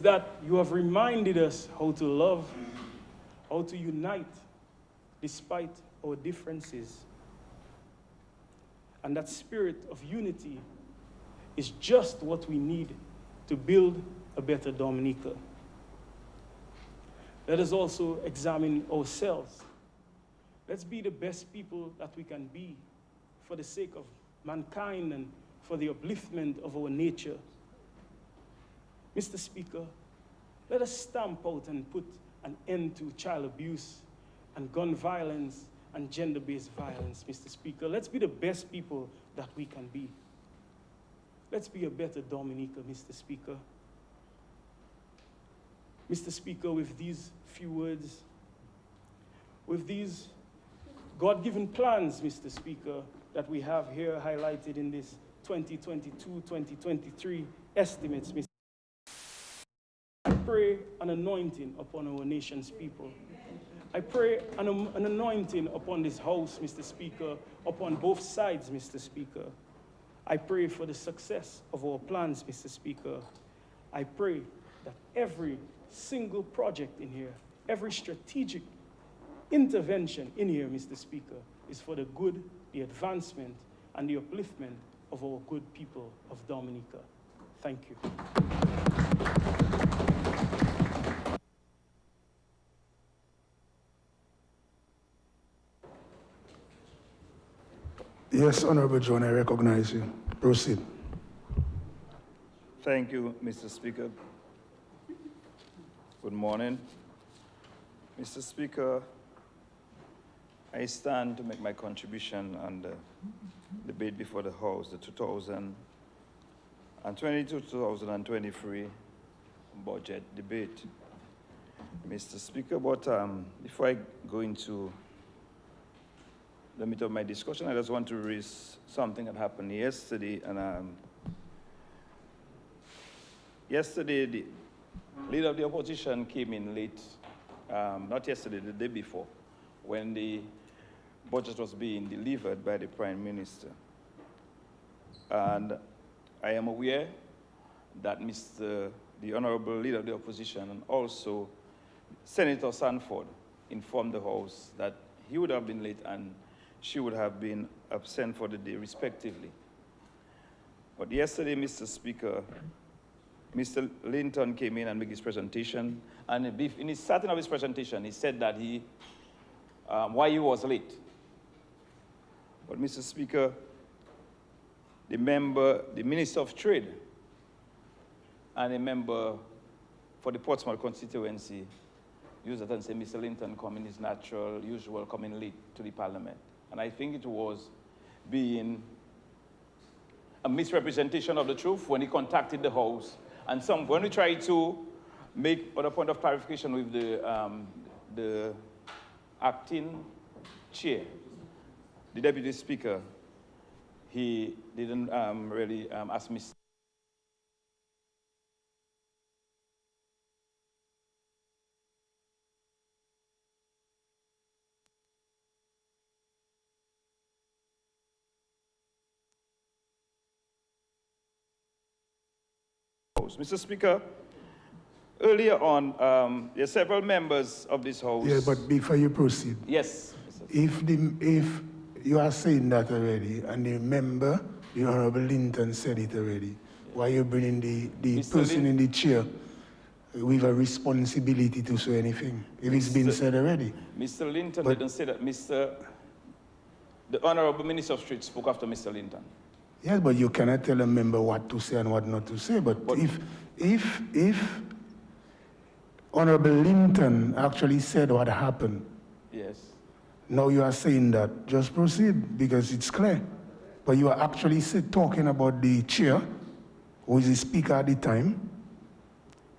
that you have reminded us how to love, how to unite despite our differences. And that spirit of unity is just what we need to build a better Dominica. Let us also examine ourselves. Let's be the best people that we can be for the sake of mankind and for the upliftment of our nature. Mr. Speaker, let us stamp out and put an end to child abuse and gun violence and gender-based violence, Mr. Speaker. Let's be the best people that we can be. Let's be a better Dominica, Mr. Speaker. Mr. Speaker, with these few words, with these God-given plans, Mr. Speaker, that we have here highlighted in this 2022-2023 estimates, Mr. I pray an anointing upon our nation's people. I pray an anointing upon this house, Mr. Speaker, upon both sides, Mr. Speaker. I pray for the success of our plans, Mr. Speaker. I pray that every single project in here, every strategic intervention in here, Mr. Speaker, is for the good, the advancement, and the upliftment of our good people of Dominica. Thank you. Yes, Honorable John, I recognize you. Proceed. Thank you, Mr. Speaker. Good morning. Mr. Speaker, I stand to make my contribution on the debate before the House, the 2022-2023 budget debate. Mr. Speaker, but before I go into the meat of my discussion, I just want to raise something that happened yesterday. And yesterday, the leader of the opposition came in late, not yesterday, the day before, when the budget was being delivered by the Prime Minister. And I am aware that the Honorable Leader of the Opposition and also Senator Sanford informed the House that he would have been late and she would have been absent for the day, respectively. But yesterday, Mr. Speaker, Mr. Linton came in and made his presentation, and in his starting of his presentation, he said that why he was late. But Mr. Speaker, the Minister of Trade, and a member for the Portsmouth constituency used that and said, Mr. Linton coming is natural, usual, coming late to the Parliament. And I think it was being a misrepresentation of the truth when he contacted the House. And when we tried to make a point of clarification with the acting chair, the Deputy Speaker, he didn't really ask me. Mr. Speaker, earlier on, there are several members of this House. Yeah, but before you proceed. Yes. If you are saying that already, and the member, the Honorable Linton, said it already, yeah, why are you bringing the person in the chair with a responsibility to say anything, if it's been said already? Mr. Linton didn't say that. The Honorable Minister of Trade spoke after Mr. Linton. Yes, but you cannot tell a member what to say and what not to say. But if Honorable Linton actually said what happened, yes, now you are saying that, just proceed, because it's clear. But you are actually talking about the chair, who is the speaker at the time.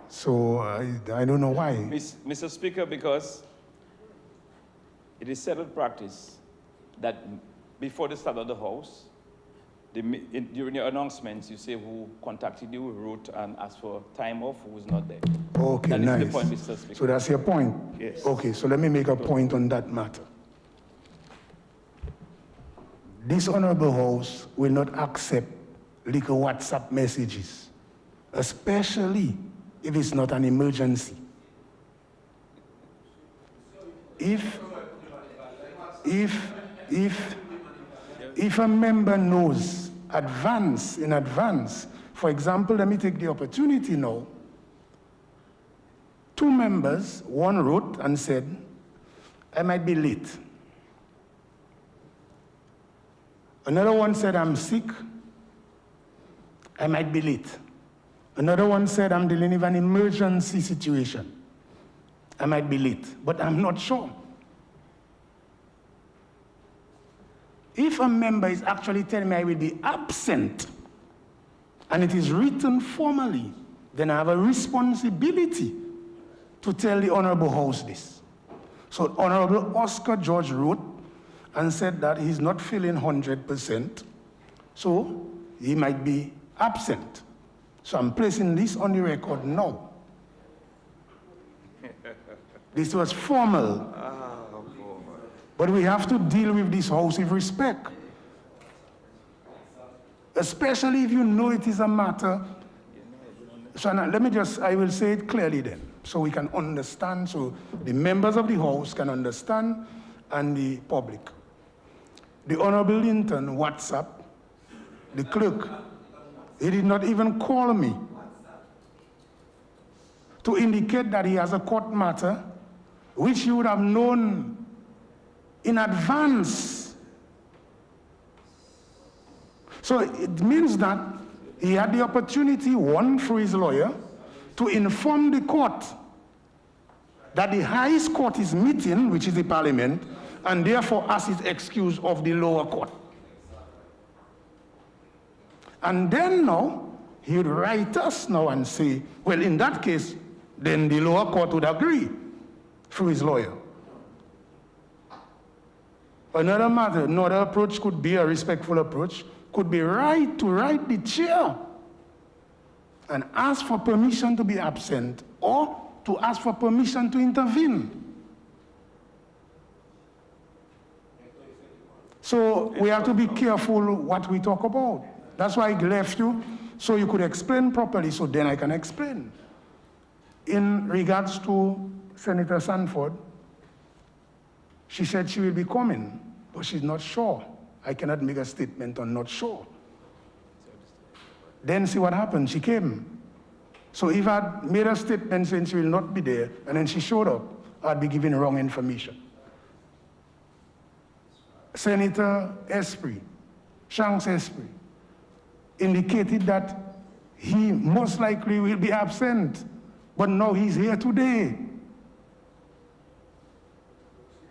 So I don't know why. Mr. Speaker, because it is settled practice that before the start of the House, during your announcements, you say who contacted you, who wrote, and asked for time off, who was not there. Okay, that nice. Is the point, Mr. Speaker. So that's your point? Yes. Okay, so let me make a point on that matter. This Honorable House will not accept little WhatsApp messages, especially if it's not an emergency. If a member knows in advance, for example, let me take the opportunity now. 2 members, one wrote and said, I might be late. Another one said, I'm sick. I might be late. Another one said, I'm dealing with an emergency situation. I might be late, but I'm not sure. If a member is actually telling me I will be absent, and it is written formally, then I have a responsibility to tell the Honorable House this. So Honorable Oscar George wrote and said that he's not feeling 100%, so he might be absent. So I'm placing this on the record now. This was formal. But we have to deal with this house with respect. Especially if you know it is a matter. So now, I will say it clearly then, so we can understand, so the members of the house can understand, and the public. The Honorable Linton WhatsApp, the clerk, he did not even call me to indicate that he has a court matter, which he would have known in advance. So it means that he had the opportunity, one, through his lawyer, to inform the court that the highest court is meeting, which is the parliament, and therefore ask his excuse of the lower court. And then now, he would write us now and say, well, in that case, then the lower court would agree through his lawyer. Another matter, another approach could be a respectful approach, could be right to write the chair and ask for permission to be absent or to ask for permission to intervene. So we have to be careful what we talk about. That's why I left you, so you could explain properly, so then I can explain. In regards to Senator Sanford, she said she will be coming, but she's not sure. I cannot make a statement on not sure. Then see what happened, she came. So if I'd made a statement saying she will not be there, and then she showed up, I'd be giving wrong information. Senator Esprit, Shanks Esprit, indicated that he most likely will be absent, but now he's here today.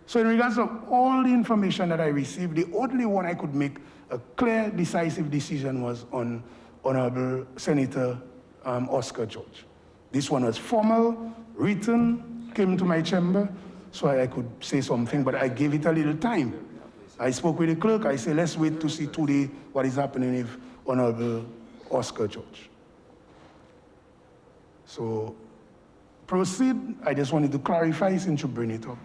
So in regards of all the information that I received, the only one I could make a clear, decisive decision was on Honorable Senator Oscar George. This one was formal, written, came to my chamber, so I could say something, but I gave it a little time. I spoke with the clerk, I said, let's wait to see today what is happening with Honorable Oscar George. So, proceed. I just wanted to clarify since you bring it up.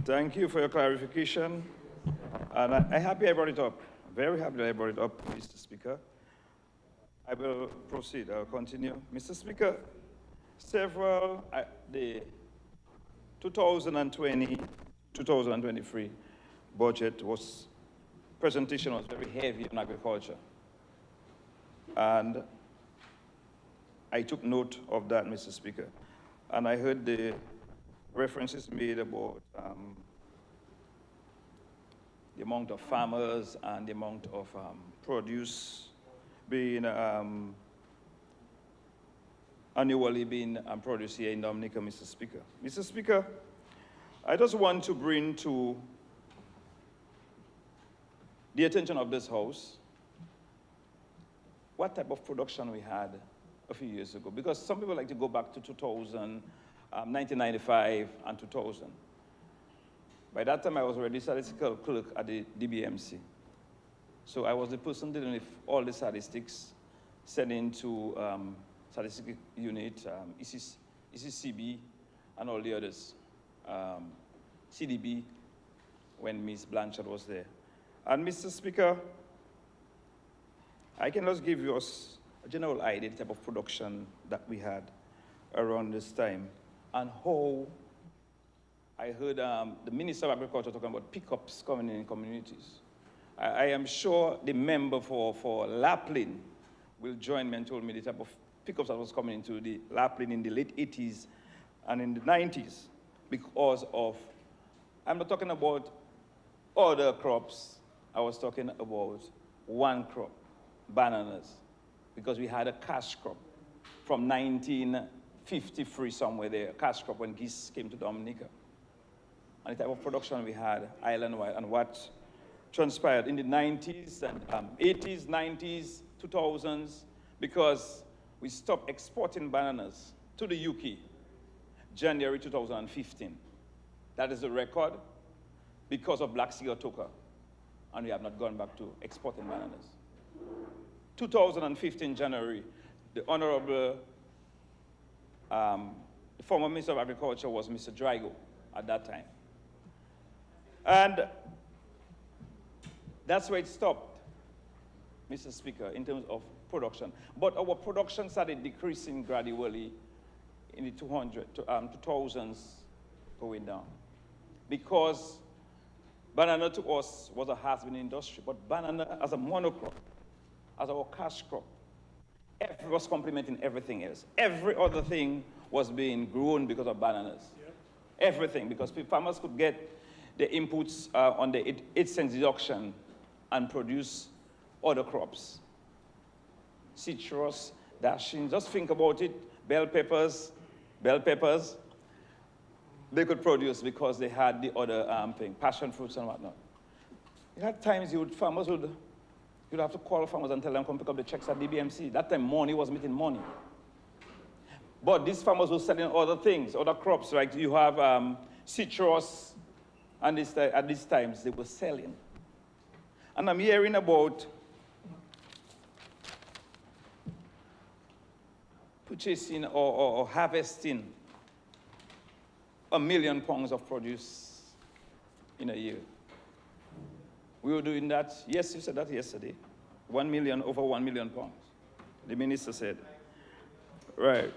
Thank you for your clarification. And I'm happy I brought it up. Very happy that I brought it up, Mr. Speaker. I will proceed. I'll continue. Mr. Speaker, the 2020-2023 budget presentation was very heavy on agriculture. And I took note of that, Mr. Speaker. And I heard the references made about the amount of farmers and the amount of produce being annually being produced here in Dominica, Mr. Speaker. Mr. Speaker, I just want to bring to the attention of this House what type of production we had a few years ago, because some people like to go back to 2000, 1995 and 2000. By that time, I was already statistical clerk at the DBMC. So I was the person dealing with all the statistics, sending to statistical unit, ECCB, and all the others, CDB, when Ms. Blanchard was there. And Mr. Speaker, I can just give you a general idea the type of production that we had around this time, and how I heard the Minister of Agriculture talking about pickups coming in communities. I am sure the member for Laplin will join me and told me the type of pickups that was coming into the Laplin in the late 80s and in the 90s because of, I'm not talking about other crops, I was talking about one crop, bananas, because we had a cash crop from 1953 somewhere there, a cash crop when geese came to Dominica. And the type of production we had island-wide and what transpired in the 90s and 80s, 90s, 2000s, because we stopped exporting bananas to the UK, January 2015. That is the record because of Black Sea Otoka, and we have not gone back to exporting bananas. 2015 January, the Honorable, the former Minister of Agriculture was Mr. Drygo at that time. And that's where it stopped, Mr. Speaker, in terms of production. But our production started decreasing gradually in the 2000s going down. Because banana to us was a has-been industry, but banana as a monocrop, as our cash crop, was complementing everything else. Every other thing was being grown because of bananas. Yep. Everything, because farmers could get the inputs on the 8 cents deduction and produce other crops. Citrus, dashing, just think about it, bell peppers, they could produce because they had the other thing, passion fruits and whatnot. At times, farmers would have to call farmers and tell them, come pick up the checks at DBMC. That time, money was meeting money. But these farmers were selling other things, other crops, like you have citrus, and at these times, they were selling. And I'm hearing about purchasing or harvesting 1 million pounds of produce in a year. We were doing that, yes, you said that yesterday. 1 million, over 1 million pounds. The minister said. Right.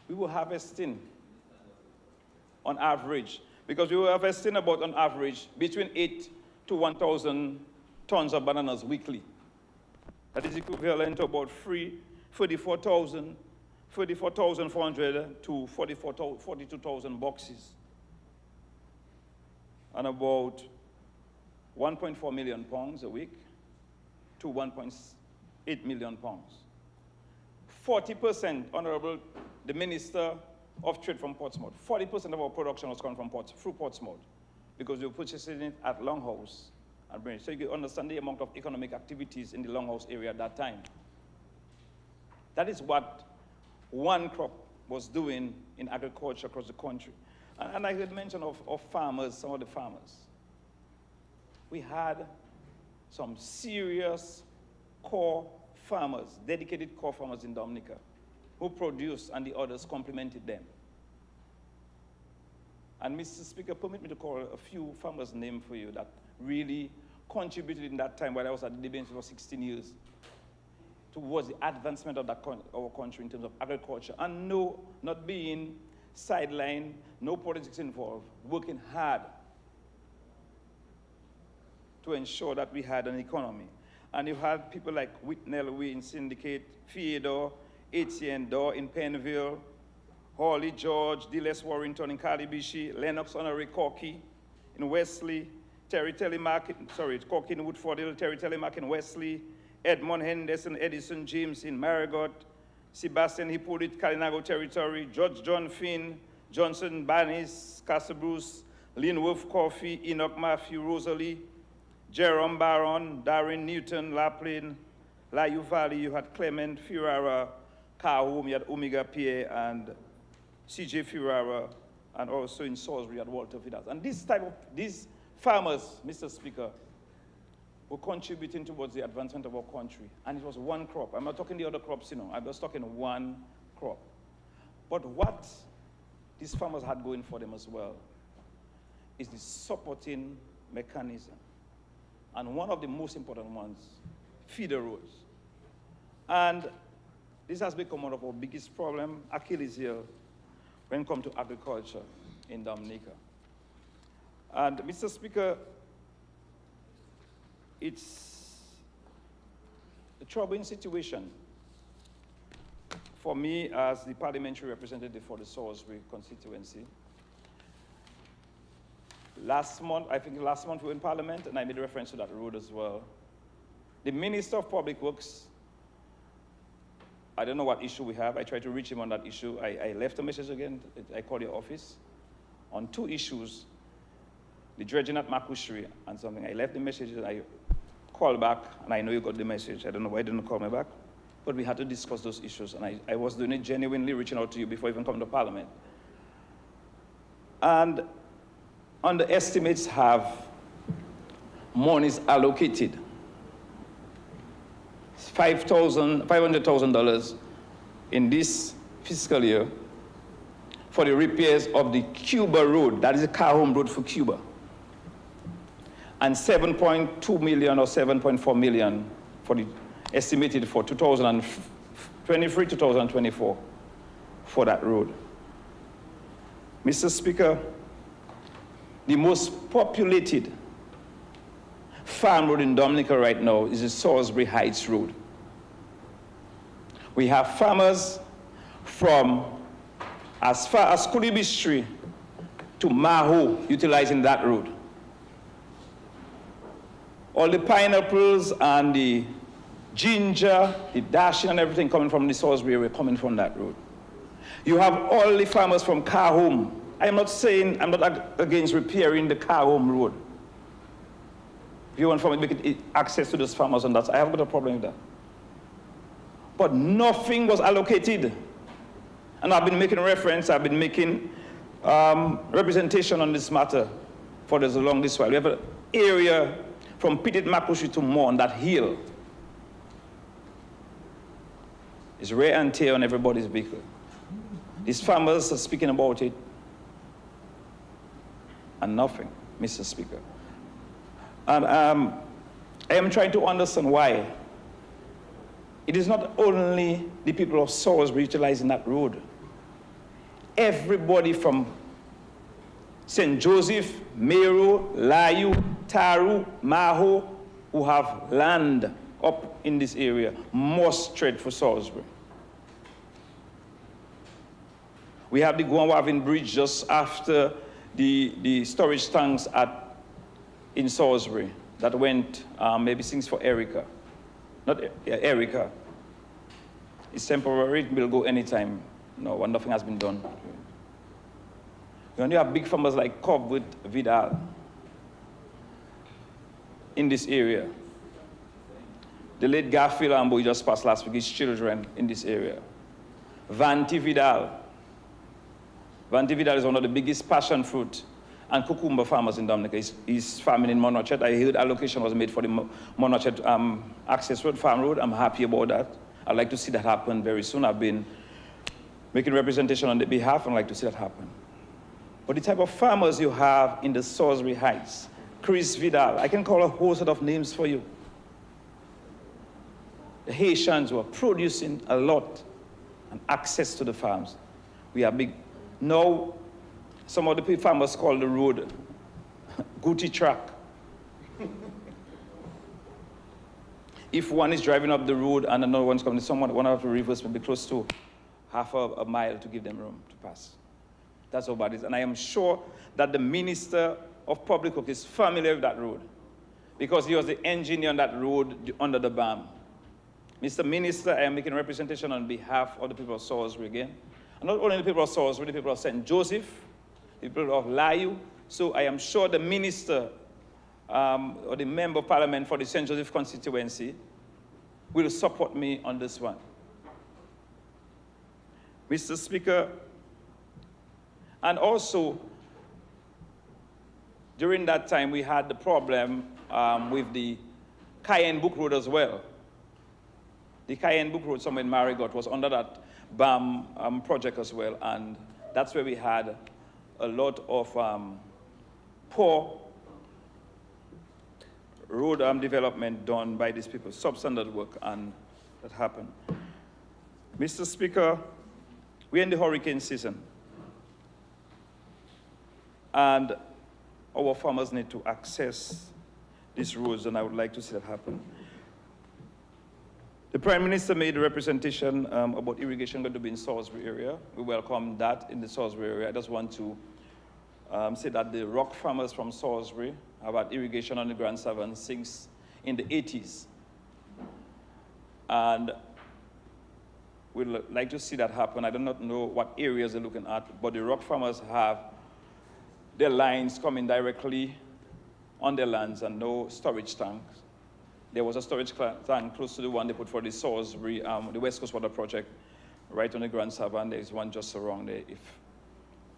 We were harvesting on average, because we were harvesting about on average between 8 to 1,000 tons of bananas weekly. That is equivalent to about 34,400 to 42,000 boxes. And about 1.4 million pounds a week to 1.8 million pounds. 40%, Honorable, the Minister of Trade from Portsmouth, 40% of our production was coming from through Portsmouth, because we were purchasing it at Longhouse and bringing it. So you can understand the amount of economic activities in the Longhouse area at that time. That is what one crop was doing in agriculture across the country. And I heard mention of farmers, some of the farmers. We had some serious core farmers, dedicated core farmers in Dominica, who produced and the others complemented them. And Mr. Speaker, permit me to call a few farmers' names for you that really contributed in that time while I was at the DBNC for 16 years towards the advancement of our country in terms of agriculture, and no, not being sidelined, no politics involved, working hard to ensure that we had an economy. And you had people like Whitnell Way in Syndicate, Theodore, Etienne Dorr in Pennville, Hawley George, D.Les Warrington in Calibishi, Lennox Honorary Corky in Wesley, Terry Telemark, Corky in Woodford Hill, Terry Telemark in Wesley, Edmund Henderson, Edison James in Marigot, Sebastian Hippolyte, Kalinago Territory, Judge John Finn, Johnson Banis, Castle Bruce, Linworth Coffee, Enoch Matthew, Rosalie, Jerome Baron, Darren Newton, Laplin, Layu Valley, you had Clement, Ferrara, Carhome, you had Omega Pierre, and C.J. Ferrara, and also in Salisbury at Walter Vidas. And these farmers, Mr. Speaker, were contributing towards the advancement of our country. And it was one crop. I'm not talking the other crops, I'm just talking one crop. But what these farmers had going for them as well is the supporting mechanism. And one of the most important ones, feeder roads. And this has become one of our biggest problems, Achilles heel, when it comes to agriculture in Dominica. And Mr. Speaker, it's a troubling situation for me as the parliamentary representative for the Salisbury constituency. Last month we were in Parliament, and I made reference to that road as well. The Minister of Public Works, I don't know what issue we have. I tried to reach him on that issue. I left a message again. I called your office on 2 issues, the dredging at Makushri and something. I left the message, and I called back, and I know you got the message. I don't know why you didn't call me back. But we had to discuss those issues, and I was doing it genuinely, reaching out to you before even coming to Parliament. And on the estimates have monies allocated, $500,000 in this fiscal year for the repairs of the Cuba Road, that is a car home road for Cuba, and 7.2 million or 7.4 million for the estimated for 2023, 2024 for that road. Mr. Speaker, the most populated farm road in Dominica right now is the Salisbury Heights Road. We have farmers from as far as Kulibistri to Maho utilizing that road. All the pineapples and the ginger, the dashing and everything coming from the Salisbury area coming from that road. You have all the farmers from Carhome. I'm not against repairing the Carhome road. If you want for me to make it access to those farmers on that, I haven't got a problem with that. But nothing was allocated. And I've been making reference, I've been making representation on this matter for this along this while. We have an area from Petit Makushi to Mo on that hill. It's wear and tear on everybody's vehicle. These farmers are speaking about it, and nothing, Mr. Speaker. And I am trying to understand why. It is not only the people of Salisbury utilizing that road. Everybody from St. Joseph, Meru, Layu, Taru, Maho, who have land up in this area, must tread for Salisbury. We have the Guanwavin Bridge just after the storage tanks in Salisbury that went maybe things for Erica. Not Erica. It's temporary, it will go anytime. No, when nothing has been done. You only have big farmers like Cobb with Vidal in this area. The late Garfield Ambo just passed last week, his children in this area. Vanti Vidal. Vanti Vidal is one of the biggest passion fruit and cucumber farmers in Dominica. He's farming in Monochet. I heard allocation was made for the Monochet access road, farm road. I'm happy about that. I'd like to see that happen very soon. I've been making representation on their behalf, and I'd like to see that happen. But the type of farmers you have in the Salisbury Heights, Chris Vidal, I can call a whole set of names for you. The Haitians who are producing a lot and access to the farms. We are big. Now, some of the farmers call the road Gucci track. If one is driving up the road and another one's coming, one have to reverse maybe close to half a mile to give them room to pass. That's how bad it is. And I am sure that the Minister of Public Works is familiar with that road because he was the engineer on that road under the BAM. Mr. Minister, I am making representation on behalf of the people of Salisbury again. And not only the people of Salisbury, the people of St. Joseph, the people of Layu. So I am sure the Minister or the Member of Parliament for the St. Joseph constituency will support me on this one. Mr. Speaker, and also, during that time, we had the problem with the Cayenne Book Road as well. The Cayenne Book Road somewhere in Marigot was under that BAM project as well, and that's where we had a lot of poor road development done by these people, substandard work, and that happened. Mr. Speaker, we're in the hurricane season, and our farmers need to access these roads, and I would like to see that happen. The Prime Minister made a representation about irrigation going to be in Salisbury area. We welcome that in the Salisbury area. I just want to say that the rock farmers from Salisbury have had irrigation on the Grand Savannah since in the 80s. And we'd like to see that happen. I do not know what areas they're looking at, but the rock farmers have their lines coming directly on their lands and no storage tanks. There was a storage tank close to the one they put for the Salisbury, the West Coast Water Project, right on the Grand Savannah. There's one just around there. If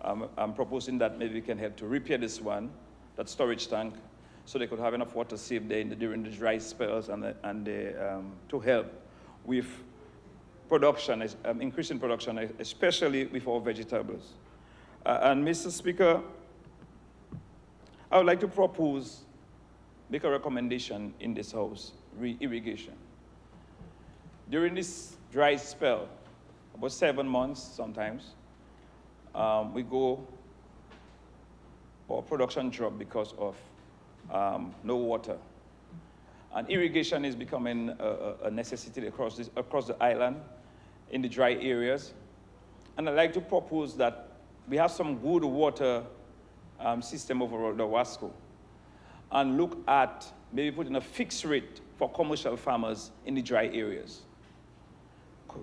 I'm proposing that maybe we can help to repair this one, that storage tank, so they could have enough water saved there during the dry spells and to help with production, increasing production, especially with our vegetables. And Mr. Speaker, I would like to propose, make a recommendation in this House, irrigation. During this dry spell, about 7 months sometimes, we go, our production drop because of no water. And irrigation is becoming a necessity across the island in the dry areas. And I'd like to propose that we have some good water system over the Wasco, and look at maybe putting a fixed rate for commercial farmers in the dry areas.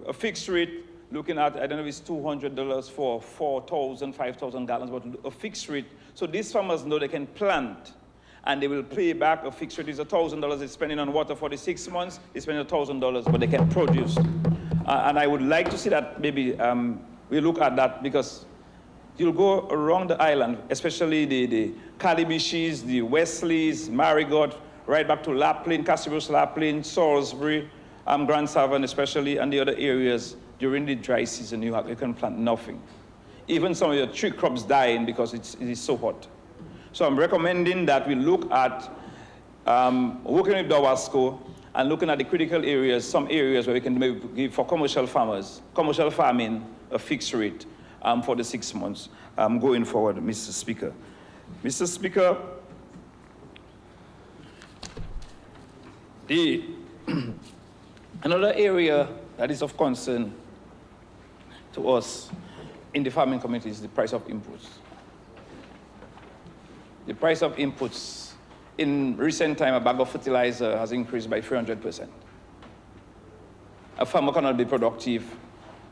A fixed rate, looking at, I don't know if it's $200 for 4,000, 5,000 gallons, but a fixed rate, so these farmers know they can plant, and they will pay back. A fixed rate is $1,000 they're spending on water for the 6 months, they're spending $1,000, but they can produce. And I would like to see that maybe we look at that, because you'll go around the island, especially the Calibishis, the Wesleys, Marigot, right back to Laplin, Cassius Laplin, Salisbury, Grand Savannah especially, and the other areas. During the dry season, you can plant nothing. Even some of your tree crops dying because it is so hot. So I'm recommending that we look at working with the Wasco and looking at the critical areas, some areas where we can maybe give for commercial farmers, commercial farming, a fixed rate for the 6 months going forward, Mr. Speaker. Mr. Speaker, another area that is of concern to us in the farming community is the price of inputs. The price of inputs, in recent time, a bag of fertilizer has increased by 300%. A farmer cannot be productive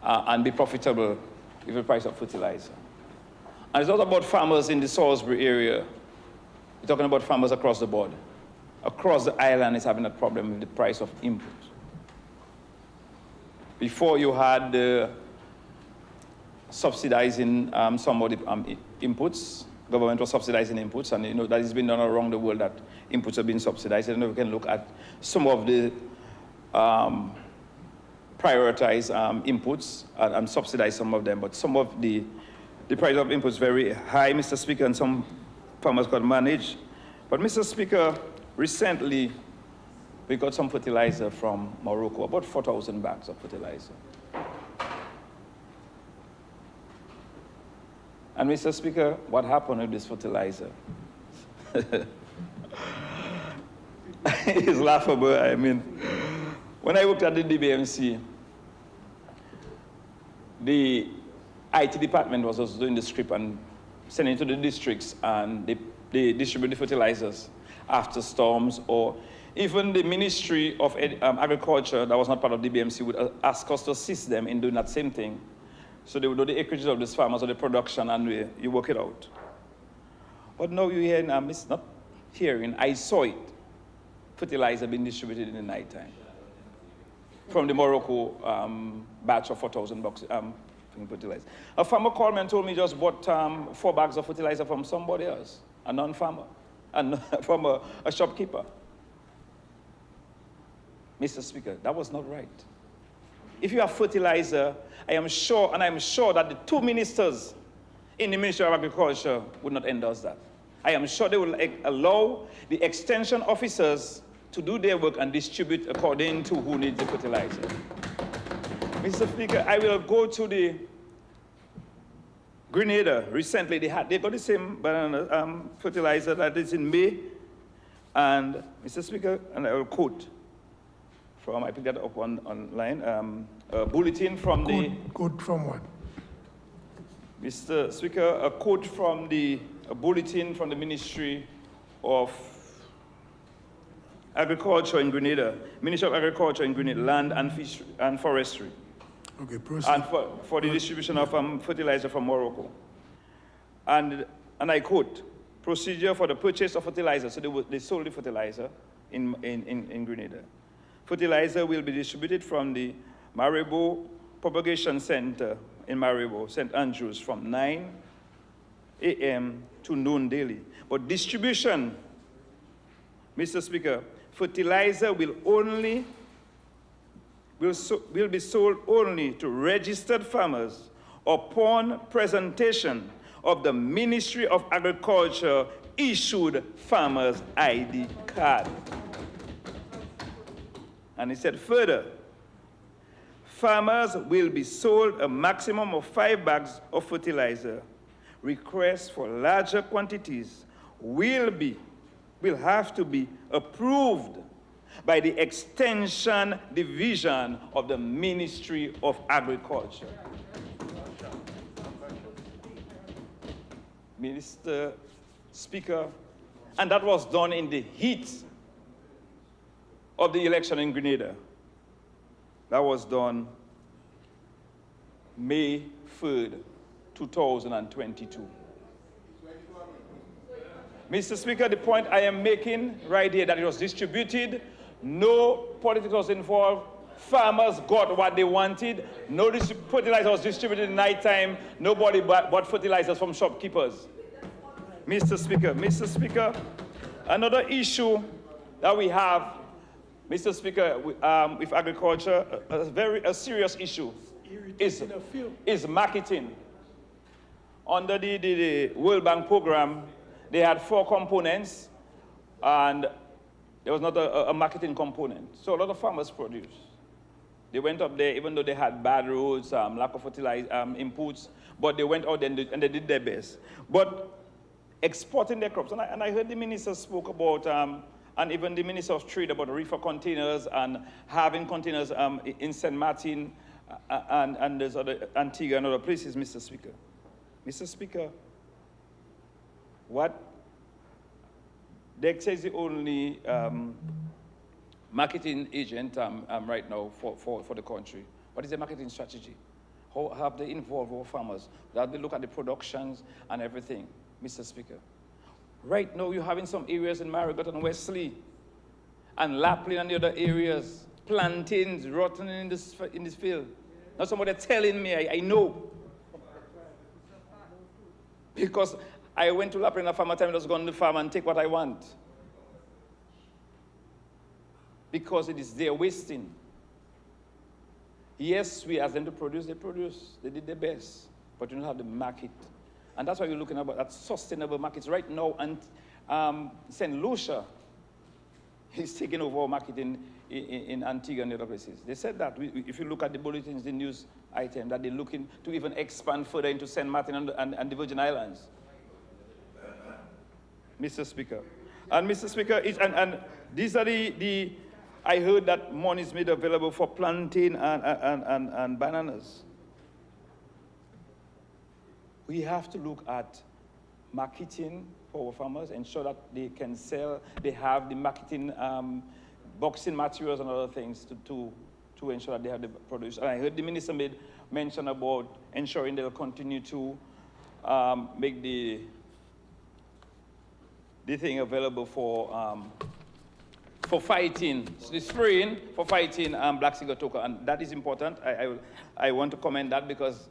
and be profitable with the price of fertilizer. And it's not about farmers in the Salisbury area. We're talking about farmers across the board. Across the island is having a problem with the price of input. Before you had subsidizing some of the inputs, government was subsidizing inputs, and you know that has been done around the world, that inputs have been subsidized. And we can look at some of the prioritized inputs and subsidize some of them, but some of the price of inputs very high, Mr. Speaker, and some farmers could manage. But Mr. Speaker, recently we got some fertilizer from Morocco, about 4,000 bags of fertilizer. And Mr. Speaker, what happened with this fertilizer? It's laughable. I mean, when I worked at the DBMC, the IT department was also doing the script and sending it to the districts, and they distribute the fertilizers after storms, or even the Ministry of Agriculture, that was not part of DBMC, would ask us to assist them in doing that same thing. So they would know the acreages of these farmers or the production, and you work it out. But now you hear, it's not hearing, I saw it, fertilizer being distributed in the nighttime from the Morocco batch of 4,000 boxes. Fertilizer. A farmer called me and told me just bought 4 bags of fertilizer from somebody else, a non-farmer, and from a shopkeeper. Mr. Speaker, that was not right. If you have fertilizer, I'm sure that the 2 ministers in the Ministry of Agriculture would not endorse that. I am sure they will allow the extension officers to do their work and distribute according to who needs the fertilizer. Mr. Speaker, I will go to the Grenada. Recently, they got the same banana fertilizer that is in May. And Mr. Speaker, and I will quote from, I picked that up online, a bulletin from Quote from what? Mr. Speaker, a quote from a bulletin from the Ministry of Agriculture in Grenada, Ministry of Agriculture in Grenada, Land and Forestry. Okay, proceed. And for the distribution of fertilizer from Morocco. And I quote, procedure for the purchase of fertilizer. So they sold the fertilizer in Grenada. Fertilizer will be distributed from the Maribor Propagation Center in Maribor, St. Andrews, from 9 a.m. to noon daily. But distribution, Mr. Speaker, fertilizer will be sold only to registered farmers upon presentation of the Ministry of Agriculture issued farmer's ID card. And he said further, farmers will be sold a maximum of 5 bags of fertilizer. Requests for larger quantities will have to be approved by the Extension Division of the Ministry of Agriculture. Mr. Speaker, and that was done in the heat of the election in Grenada. That was done May 3rd, 2022. Mr. Speaker, the point I am making right here, that it was distributed, no politics was involved, farmers got what they wanted, no fertilizer was distributed in nighttime, nobody bought fertilizers from shopkeepers. Mr. Speaker, another issue that we have, Mr. Speaker, with agriculture, a serious issue is marketing. Under the World Bank program, they had 4 components, and there was not a marketing component. So a lot of farmers produce. They went up there, even though they had bad roads, lack of fertilizer, inputs, but they went out and they did their best. But exporting their crops, and I heard the minister spoke about, and even the Minister of Trade, about reefer containers and having containers in St. Martin and there's other Antigua and other places, Mr. Speaker. Mr. Speaker, what DEX is the only marketing agent right now for the country. What is the marketing strategy? How have they involved our farmers? How they look at the productions and everything, Mr. Speaker? Right now, you're having some areas in Marigot and Wesley and Lapland and the other areas, plantains rotting in this field. Now somebody telling me, I know. Because I went to Lapland a farmer time, I was going to the farm and take what I want. Because it is their wasting. Yes, we ask them to produce, they produce. They did their best. But you don't have the market. And that's why we're looking at sustainable markets. Right now, and St. Lucia is taking over marketing in Antigua and other places. They said that, if you look at the bulletins, the news item, that they're looking to even expand further into St. Martin and the Virgin Islands. Mr. Speaker. And Mr. Speaker, and these are I heard that money is made available for plantain and bananas. We have to look at marketing for our farmers, ensure that they can sell, they have the marketing boxing materials and other things to ensure that they have the produce. And I heard the minister made mention about ensuring they'll continue to make the thing available for fighting, the spraying for fighting black sigatoka, and that is important. I want to comment that because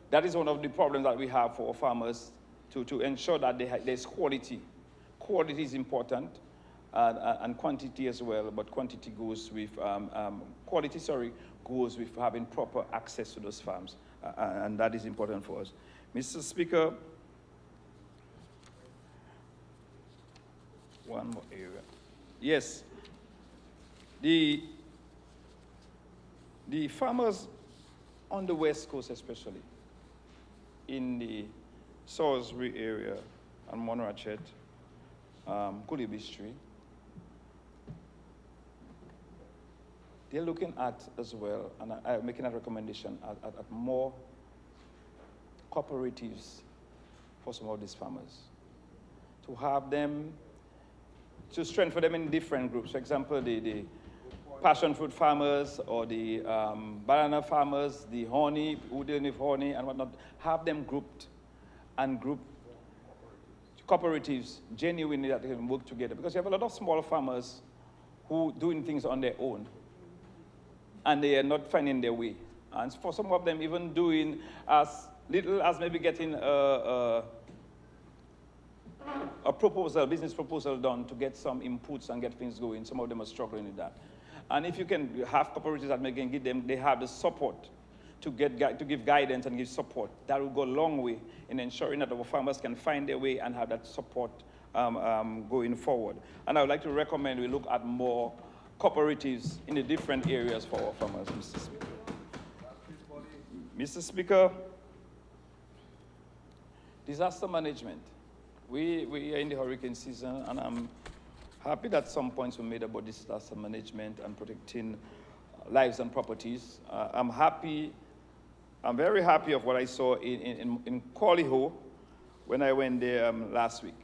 that is one of the problems that we have for farmers to ensure that there's quality. Quality is important and quantity as well, but quantity goes with, goes with having proper access to those farms, and that is important for us. Mr. Speaker, One more area. Yes. The farmers on the West Coast, especially in the Salisbury area and Monrachet, Kulibistri, they're looking at as well, and I'm making a recommendation at more cooperatives for some of these farmers, to have them, to strengthen them in different groups. For example, the passion fruit farmers or the banana farmers, the honey, who deal with honey and whatnot, have them grouped and group cooperatives genuinely that can work together. Because you have a lot of small farmers who doing things on their own and they are not finding their way. And for some of them, even doing as little as maybe getting a proposal, business proposal done to get some inputs and get things going. Some of them are struggling with that. And if you can have cooperatives that can give them, they have the support to give guidance and give support. That will go a long way in ensuring that our farmers can find their way and have that support going forward. And I would like to recommend we look at more cooperatives in the different areas for our farmers, Mr. Speaker. Mr. Speaker, disaster management. We are in the hurricane season, and I'm happy that some points were made about disaster management and protecting lives and properties. I'm very happy of what I saw in Qualiho when I went there last week.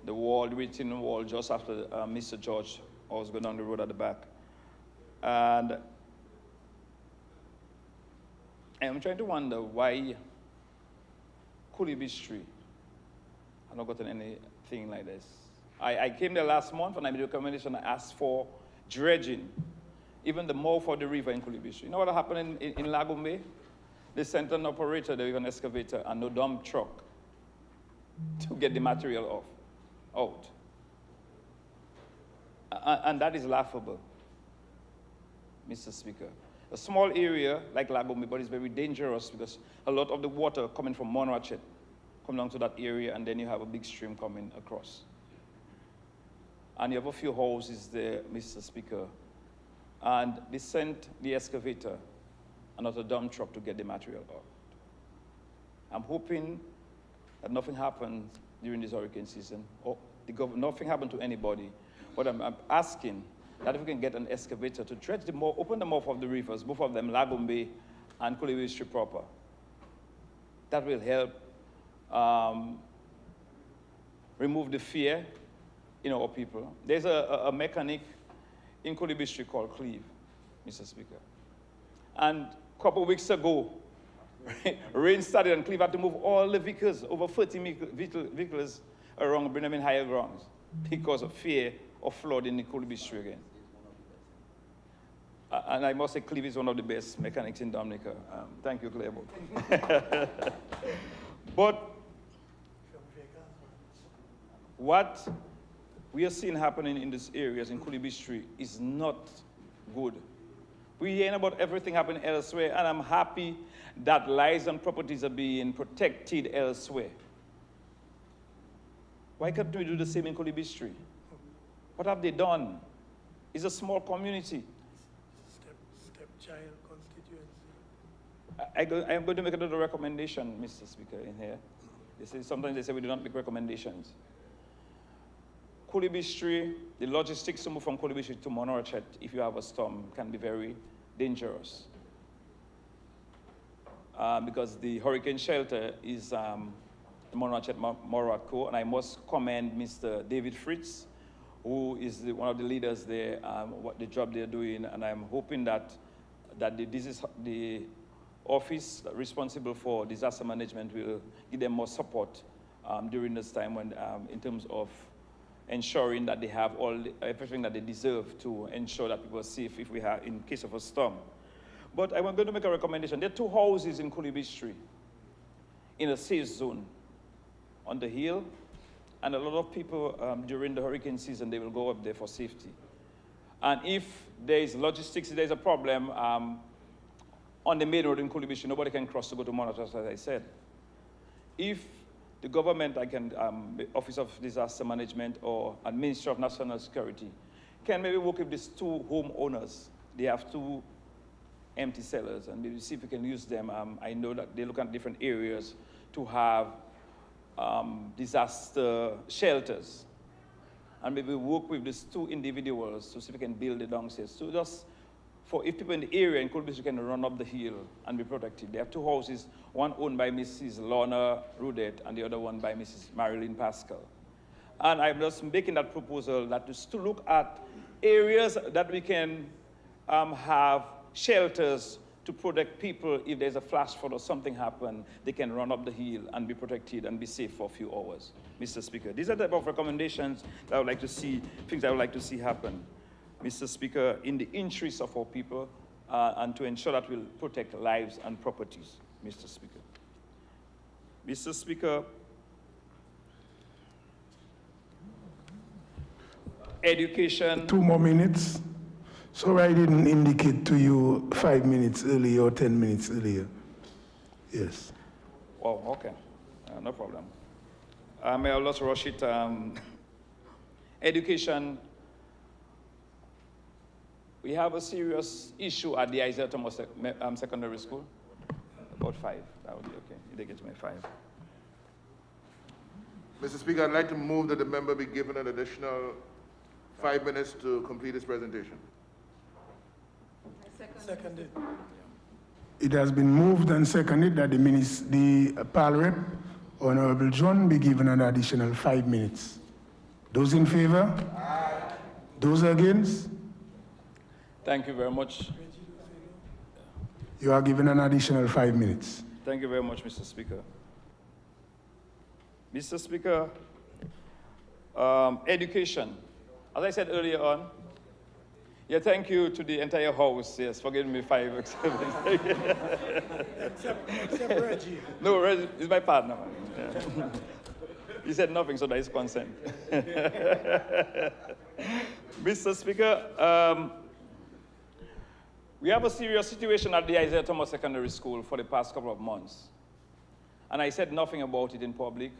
The retaining wall just after Mr. George was going down the road at the back. And I'm trying to wonder why Kulibistri have not gotten anything like this. I came there last month and I made a recommendation. I asked for dredging, even the mouth of the river in Kulibistri. You know what happened in Lagombe? They sent an operator there with an excavator and no dump truck to get the material out. And that is laughable, Mr. Speaker. A small area like Lagombe, but it's very dangerous because a lot of the water coming from Monrachet come down to that area, and then you have a big stream coming across. And you have a few houses there, Mr. Speaker. And they sent the excavator and not a dump truck to get the material out. I'm hoping that nothing happens during this hurricane season, or nothing happened to anybody. But I'm asking that if we can get an excavator to dredge open the mouth of the rivers, both of them, Lagombe and Kulibistri proper. That will help remove the fear in our people. There's a mechanic in Kulibistri called Cleve, Mr. Speaker. And a couple of weeks ago, rain started and Cleve had to move all the vehicles, over 30 vehicles around, bring them in higher grounds because of fear of flood in the Kulibistri again. And I must say Cleve is one of the best mechanics in Dominica. Thank you, Cleve. But what we are seeing happening in these areas in Kulibistri is not good. We're hearing about everything happening elsewhere, and I'm happy that lives and properties are being protected elsewhere. Why can't we do the same in Kulibistri? What have they done? It's a small community. Stepchild constituency. I am going to make another recommendation, Mr. Speaker, in here. Sometimes they say we do not make recommendations. Kulibistri, the logistics to move from Kulibistri to Monrachet, if you have a storm, can be very dangerous. Because the hurricane shelter is the Monrachet Moratco, and I must commend Mr. David Fritz, who is one of the leaders there, what the job they're doing, and I'm hoping that the office responsible for disaster management will give them more support during this time when, in terms of ensuring that they have everything that they deserve to ensure that people are safe if we have, in case of a storm. But I'm going to make a recommendation. There are two houses in Kulibistri in a safe zone on the hill, and a lot of people during the hurricane season, they will go up there for safety. And if there is logistics, there's a problem on the main road in Kulibistri, nobody can cross to go to Monrachet, as I said. If the government, like the Office of Disaster Management or Ministry of National Security, can maybe work with these two homeowners. They have two empty cellars, and maybe see if we can use them. I know that they look at different areas to have disaster shelters. And maybe work with these two individuals to see if we can build it downstairs. So just for if people in the area in Cold can run up the hill and be protected. They have two houses, one owned by Mrs. Lorna Rudet and the other one by Mrs. Marilyn Pascal. And I'm just making that proposal that is to look at areas that we can have shelters to protect people. If there's a flash flood or something happen, they can run up the hill and be protected and be safe for a few hours. Mr. Speaker, these are the type of recommendations that I would like to see, things I would like to see happen. Mr. Speaker, in the interest of our people and to ensure that we'll protect lives and properties, Mr. Speaker. Mr. Speaker, education. 2 more minutes. So I didn't indicate to you 5 minutes earlier or 10 minutes earlier. Yes. Oh, okay. No problem. May I just rush it? Education. We have a serious issue at the Isaiah Thomas Secondary School. About 5. That would be okay. You get to my 5. Mr. Speaker, I'd like to move that the member be given an additional 5 minutes to complete his presentation. Seconded. It has been moved and seconded that the PAL rep, Honorable John, be given an additional 5 minutes. Those in favor? Aye. Those against? Thank you very much. You are given an additional 5 minutes. Thank you very much, Mr. Speaker. Mr. Speaker, education. As I said earlier on, yeah, thank you to the entire House, yes, for giving me 5 except Reggie. No, Reggie is my partner. Yeah. He said nothing, so there is consent. Mr. Speaker, we have a serious situation at the Isaiah Thomas Secondary School for the past couple of months. And I said nothing about it in public.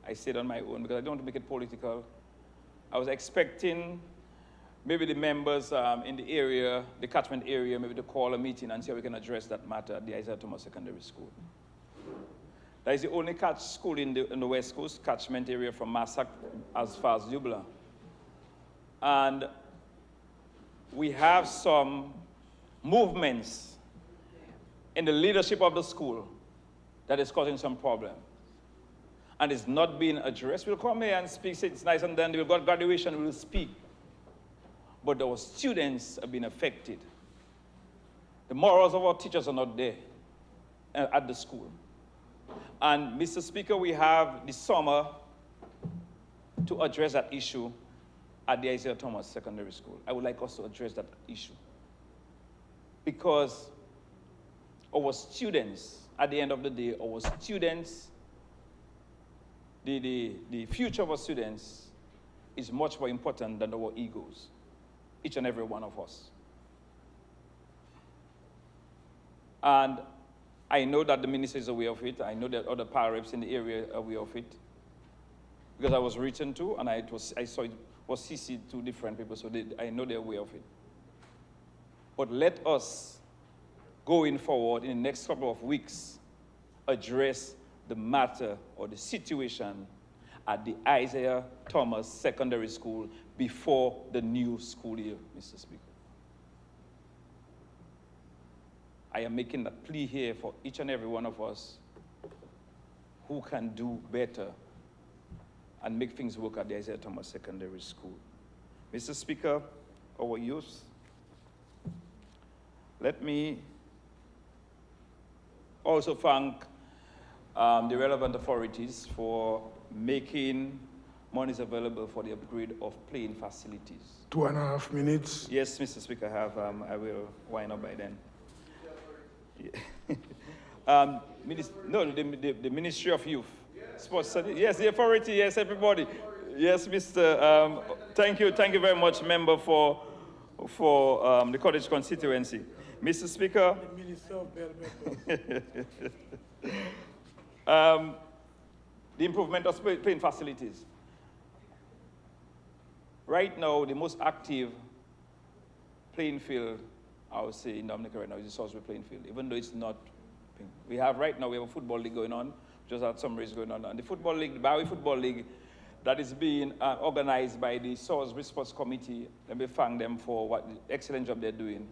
I stayed on my own because I don't want to make it political. I was expecting maybe the members in the area, the catchment area, maybe to call a meeting and see how we can address that matter at the Isaiah Thomas Secondary School. That is the only school in the West Coast, catchment area from Massac as far as Dubla. And we have some movements in the leadership of the school that is causing some problem. And it's not being addressed. We'll come here and speak, say it's nice, and then we've got graduation, we'll speak. But our students have been affected. The morals of our teachers are not there at the school. And Mr. Speaker, we have the summer to address that issue at the Isaiah Thomas Secondary School. I would like us to address that issue. Because our students, at the end of the day, our students, the future of our students is much more important than our egos, each and every one of us. And I know that the minister is aware of it. I know that other power reps in the area are aware of it. Because I was written to, and I saw it was CC'd to different people, so I know they're aware of it. But let us, going forward in the next couple of weeks, address the matter or the situation at the Isaiah Thomas Secondary School before the new school year, Mr. Speaker. I am making that plea here for each and every one of us who can do better and make things work at the Isaiah Thomas Secondary School. Mr. Speaker, our youth, let me also thank the relevant authorities for making monies available for the upgrade of playing facilities. 2.5 minutes. Yes, Mr. Speaker, I will wind up by then. The Ministry of Youth, Sports Studies. Yes, the authority. Yes, everybody. Yes, Mr. Thank you very much, member for the Cottage constituency, Mr. Speaker. The Minister of the improvement of playing facilities. Right now, the most active playing field, I would say, in Dominica right now is the Salisbury playing field, even though it's not. We have a football league going on, just had some race going on. And the football league, the Bowie Football League, that is being organized by the Salisbury Sports Committee, let me thank them for what the excellent job they're doing,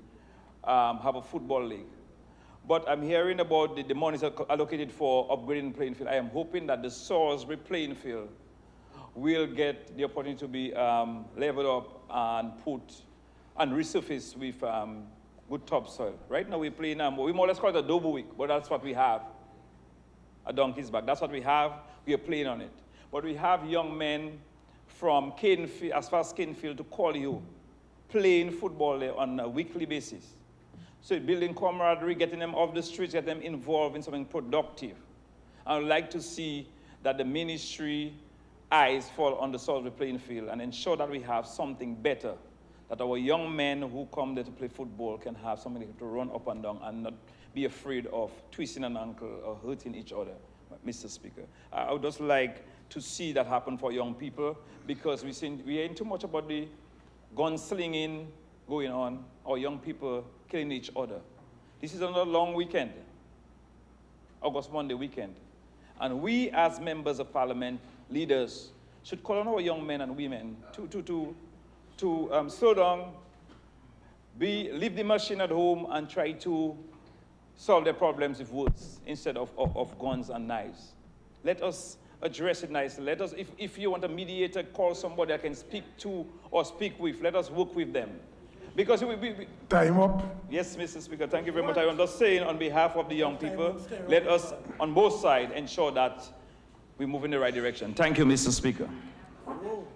have a football league. But I'm hearing about the monies allocated for upgrading the playing field. I am hoping that the Salisbury playing field will get the opportunity to be leveled up and resurfaced with good topsoil. Right now we're playing, we more or less call it a double week, but that's what we have. A donkey's back. That's what we have. We are playing on it. But we have young men from Canefield, as far as Canefield to Collier, playing football there on a weekly basis. So building camaraderie, getting them off the streets, get them involved in something productive. I would like to see that the ministry eyes fall on the Salisbury playing field and ensure that we have something better, that our young men who come there to play football can have something to run up and down and not be afraid of twisting an ankle or hurting each other, Mr. Speaker. I would just like to see that happen for young people, because we ain't too much about the gunslinging going on, or young people killing each other. This is another long weekend, August Monday weekend. And we as members of parliament, leaders, should call on our young men and women to slow down, leave the machine at home and try to solve their problems with words instead of guns and knives. Let us address it nicely. Let us, if you want a mediator, call somebody I can speak to or speak with. Let us work with them. Because Time up. Yes, Mr. Speaker, thank you very much. I'm just saying on behalf of the young people, let us, on both sides, ensure that we move in the right direction. Thank you, Mr. Speaker. Whoa.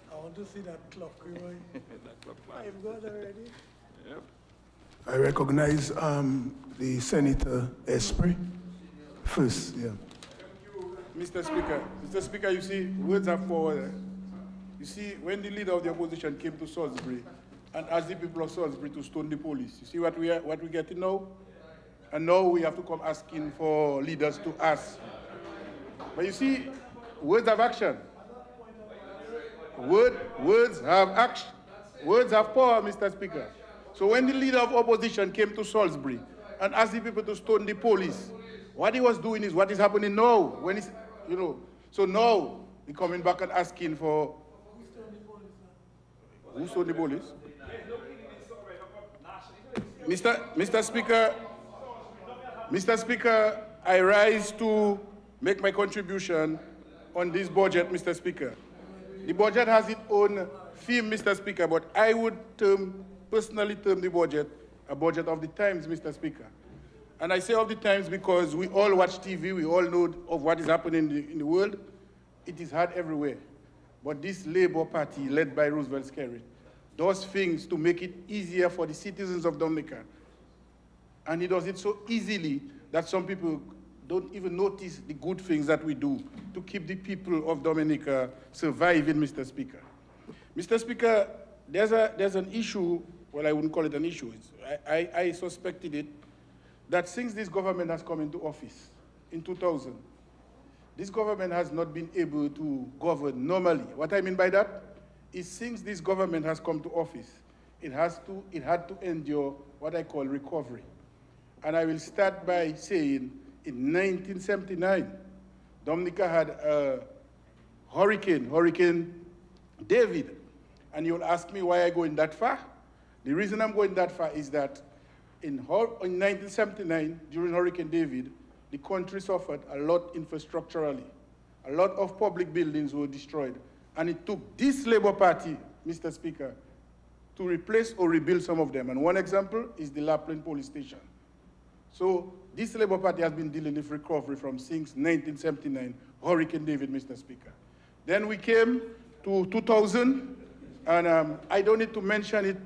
I want to see that clock. That clock. 5 gone already. Yep. I recognize the Senator Esprit first, yeah. Mr. Speaker, you see, words are forward. You see, when the leader of the opposition came to Salisbury and asked the people of Salisbury to stone the police, you see what we getting now? And now we have to come asking for leaders to ask. But you see, words have action. Words have action. Words have power, Mr. Speaker. So when the leader of opposition came to Salisbury and asked the people to stone the police, what he was doing is what is happening now. When it's, so now we're coming back and asking for. Who stoned the police? Mr. Speaker, I rise to make my contribution on this budget, Mr. Speaker. The budget has its own theme, Mr. Speaker, but I would personally term the budget a budget of the times, Mr. Speaker. And I say of the times because we all watch TV, we all know of what is happening in the world. It is hard everywhere. But this Labour Party, led by Roosevelt Skerrit, does things to make it easier for the citizens of Dominica. And he does it so easily that some people don't even notice the good things that we do to keep the people of Dominica surviving, Mr. Speaker. Mr. Speaker, there's an issue, well, I wouldn't call it an issue. I suspected it, that since this government has come into office in 2000, this government has not been able to govern normally. What I mean by that is since this government has come to office, it had to endure what I call recovery. And I will start by saying in 1979, Dominica had a Hurricane David. And you'll ask me why I'm going that far? The reason I'm going that far is that in 1979, during Hurricane David, the country suffered a lot infrastructurally. A lot of public buildings were destroyed. And it took this Labour Party, Mr. Speaker, to replace or rebuild some of them. And one example is the Lapland Police Station. So this Labour Party has been dealing with recovery since 1979, Hurricane David, Mr. Speaker. Then we came to 2000, and I don't need to mention it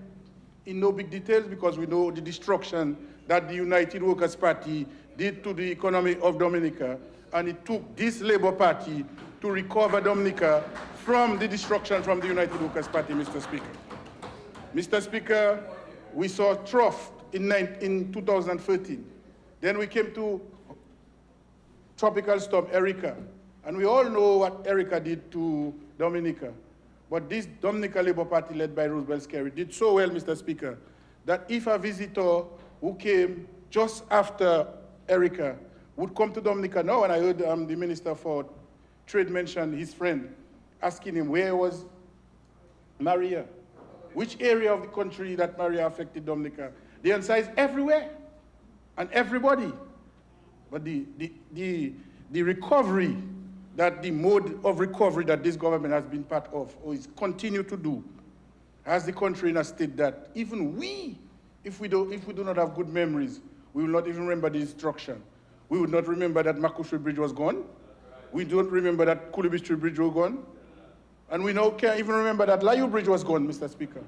in no big details because we know the destruction that the United Workers' Party did to the economy of Dominica, and it took this Labour Party to recover Dominica from the destruction from the United Workers' Party, Mr. Speaker. Mr. Speaker, we saw trough in 2013. Then we came to Tropical Storm Erica. And we all know what Erica did to Dominica. But this Dominica Labour Party led by Roosevelt Skerrit did so well, Mr. Speaker, that if a visitor who came just after Erica would come to Dominica now, and I heard the Minister for Trade mention his friend, asking him where was Maria? Which area of the country that Maria affected Dominica? The answer is everywhere and everybody. But the recovery, that the mode of recovery that this government has been part of, or is continue to do, has the country in a state that even we, if we do not have good memories, we will not even remember the destruction. We would not remember that Makushwe Bridge was gone. We don't remember that Kulibistri Bridge was gone. And we now can't even remember that Layu Bridge was gone, Mr. Speaker.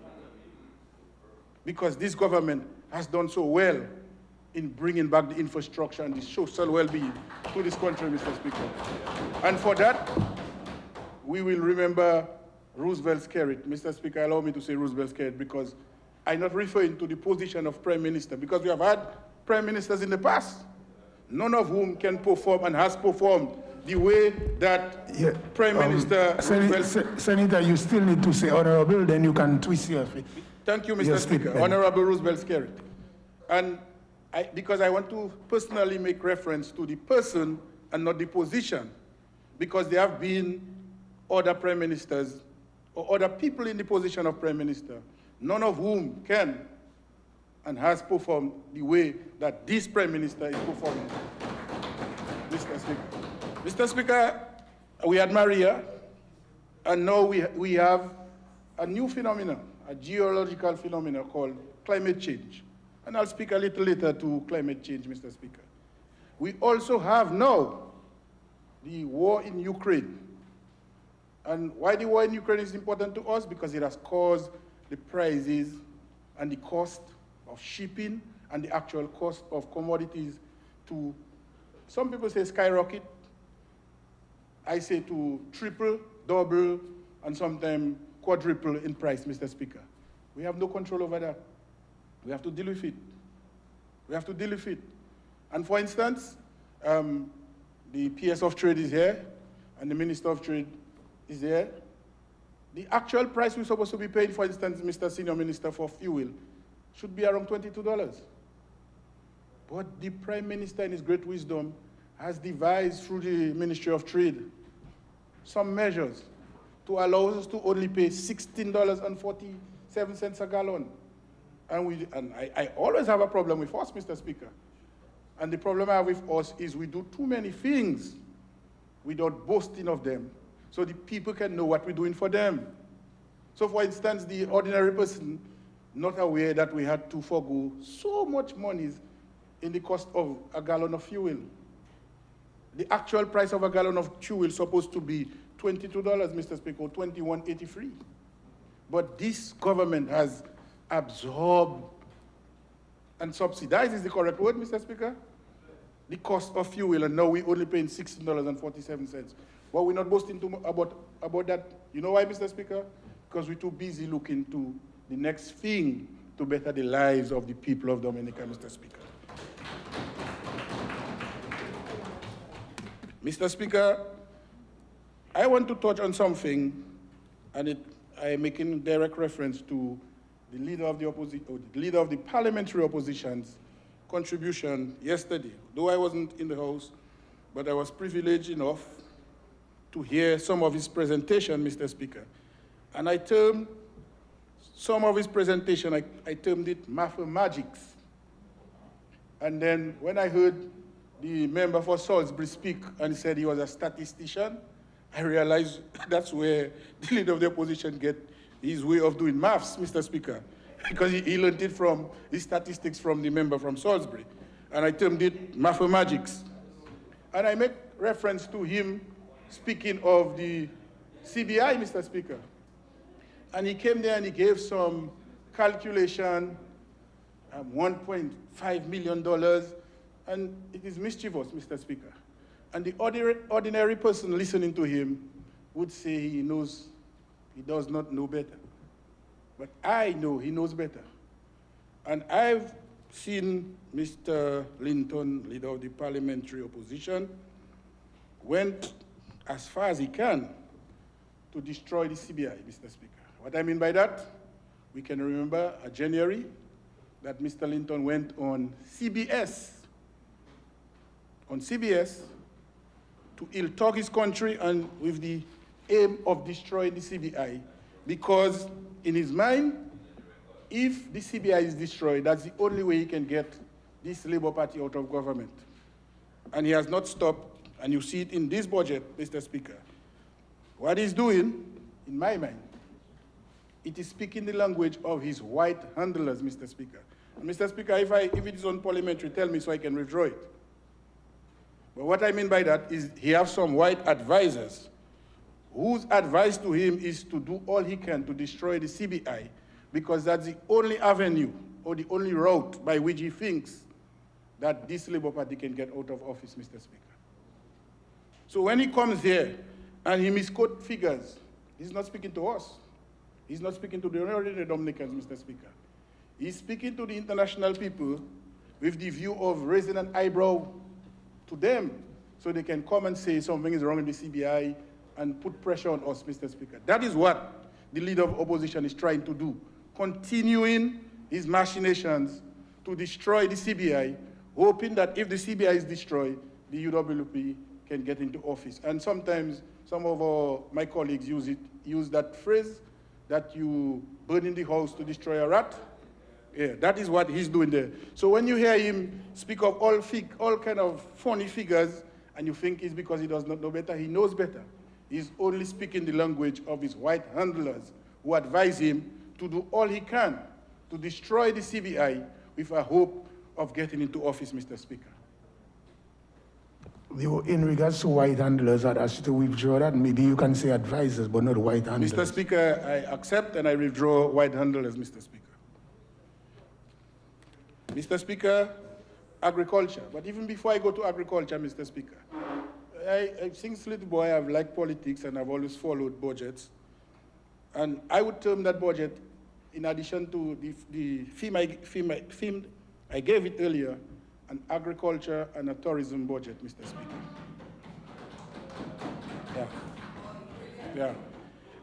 Because this government has done so well in bringing back the infrastructure and the social well-being to this country, Mr. Speaker. And for that, we will remember Roosevelt Skerrit. Mr. Speaker, allow me to say Roosevelt Skerrit because I'm not referring to the position of Prime Minister, because we have had Prime Ministers in the past, none of whom can perform and has performed the way that Prime Minister Senator, you still need to say honorable, then you can twist your feet. Thank you, Mr. Speaker. Honorable Roosevelt Skerrit. And because I want to personally make reference to the person and not the position, because there have been other Prime Ministers or other people in the position of Prime Minister, none of whom can and has performed the way that this Prime Minister is performing, Mr. Speaker. Mr. Speaker, we had Maria, and now we have a new phenomenon, a geological phenomenon called climate change. And I'll speak a little later to climate change, Mr. Speaker. We also have now the war in Ukraine. And why the war in Ukraine is important to us? Because it has caused the prices and the cost of shipping and the actual cost of commodities to, some people say skyrocket. I say to triple, double, and sometimes quadruple in price, Mr. Speaker. We have no control over that. We have to deal with it. We have to deal with it. And for instance, the PS of Trade is here, and the Minister of Trade is here. The actual price we're supposed to be paying, for instance, Mr. Senior Minister, for fuel, should be around $22. But the Prime Minister, in his great wisdom, has devised through the Ministry of Trade some measures to allow us to only pay $16.47 a gallon. And I always have a problem with us, Mr. Speaker. And the problem I have with us is we do too many things without boasting of them, so the people can know what we're doing for them. So for instance, the ordinary person not aware that we had to forgo so much money in the cost of a gallon of fuel. The actual price of a gallon of fuel is supposed to be $22, Mr. Speaker, or $21.83. But this government has absorbed and subsidized, is the correct word, Mr. Speaker, the cost of fuel, and now we're only paying $16.47. But we're not boasting about that. You know why, Mr. Speaker? Because we're too busy looking to the next thing to better the lives of the people of Dominica, Mr. Speaker. Mr. Speaker, I want to touch on something, and I'm making direct reference to the leader of the opposition, or the leader of the parliamentary opposition's contribution yesterday. Though I wasn't in the House, but I was privileged enough to hear some of his presentation, Mr. Speaker. And I termed some of his presentation, I termed it mathematics. And then when I heard the member for Salisbury speak and said he was a statistician, I realized that's where the leader of the opposition get his way of doing maths, Mr. Speaker, because he learned it from the statistics from the member from Salisbury. And I termed it mathematics. And I make reference to him speaking of the CBI, Mr. Speaker. And he came there and he gave some calculation, $1.5 million, and it is mischievous, Mr. Speaker. And the ordinary person listening to him would say he does not know better. But I know he knows better. And I've seen Mr. Linton, leader of the parliamentary opposition, went as far as he can to destroy the CBI, Mr. Speaker. What I mean by that, we can remember January that Mr. Linton went on CBS to ill-talk his country and with the aim of destroying the CBI, because in his mind, if the CBI is destroyed, that's the only way he can get this Labour Party out of government. And he has not stopped, and you see it in this budget, Mr. Speaker. What he's doing, in my mind, it is speaking the language of his white handlers, Mr. Speaker. And Mr. Speaker, if it is unparliamentary, tell me so I can withdraw it. But what I mean by that is he has some white advisors whose advice to him is to do all he can to destroy the CBI, because that's the only avenue or the only route by which he thinks that this Labour Party can get out of office, Mr. Speaker. So when he comes here and he misquotes figures, he's not speaking to us. He's not speaking to the ordinary Dominicans, Mr. Speaker. He's speaking to the international people with the view of raising an eyebrow to them so they can come and say something is wrong in the CBI and put pressure on us, Mr. Speaker. That is what the leader of opposition is trying to do, continuing his machinations to destroy the CBI, hoping that if the CBI is destroyed, the UWP can get into office. And sometimes some of my colleagues use that phrase that you burn in the house to destroy a rat. Yeah, that is what he's doing there. So when you hear him speak of all kind of funny figures, and you think it's because he does not know better, he knows better. He's only speaking the language of his white handlers who advise him to do all he can to destroy the CBI with a hope of getting into office, Mr. Speaker. In regards to white handlers, I'd ask you to withdraw that. Maybe you can say advisors, but not white handlers. Mr. Speaker, I accept and I withdraw white handlers, Mr. Speaker. Mr. Speaker, agriculture. But even before I go to agriculture, Mr. Speaker, since little boy, I've liked politics and I've always followed budgets. And I would term that budget, in addition to the theme I gave it earlier, an agriculture and a tourism budget, Mr. Speaker. Yeah.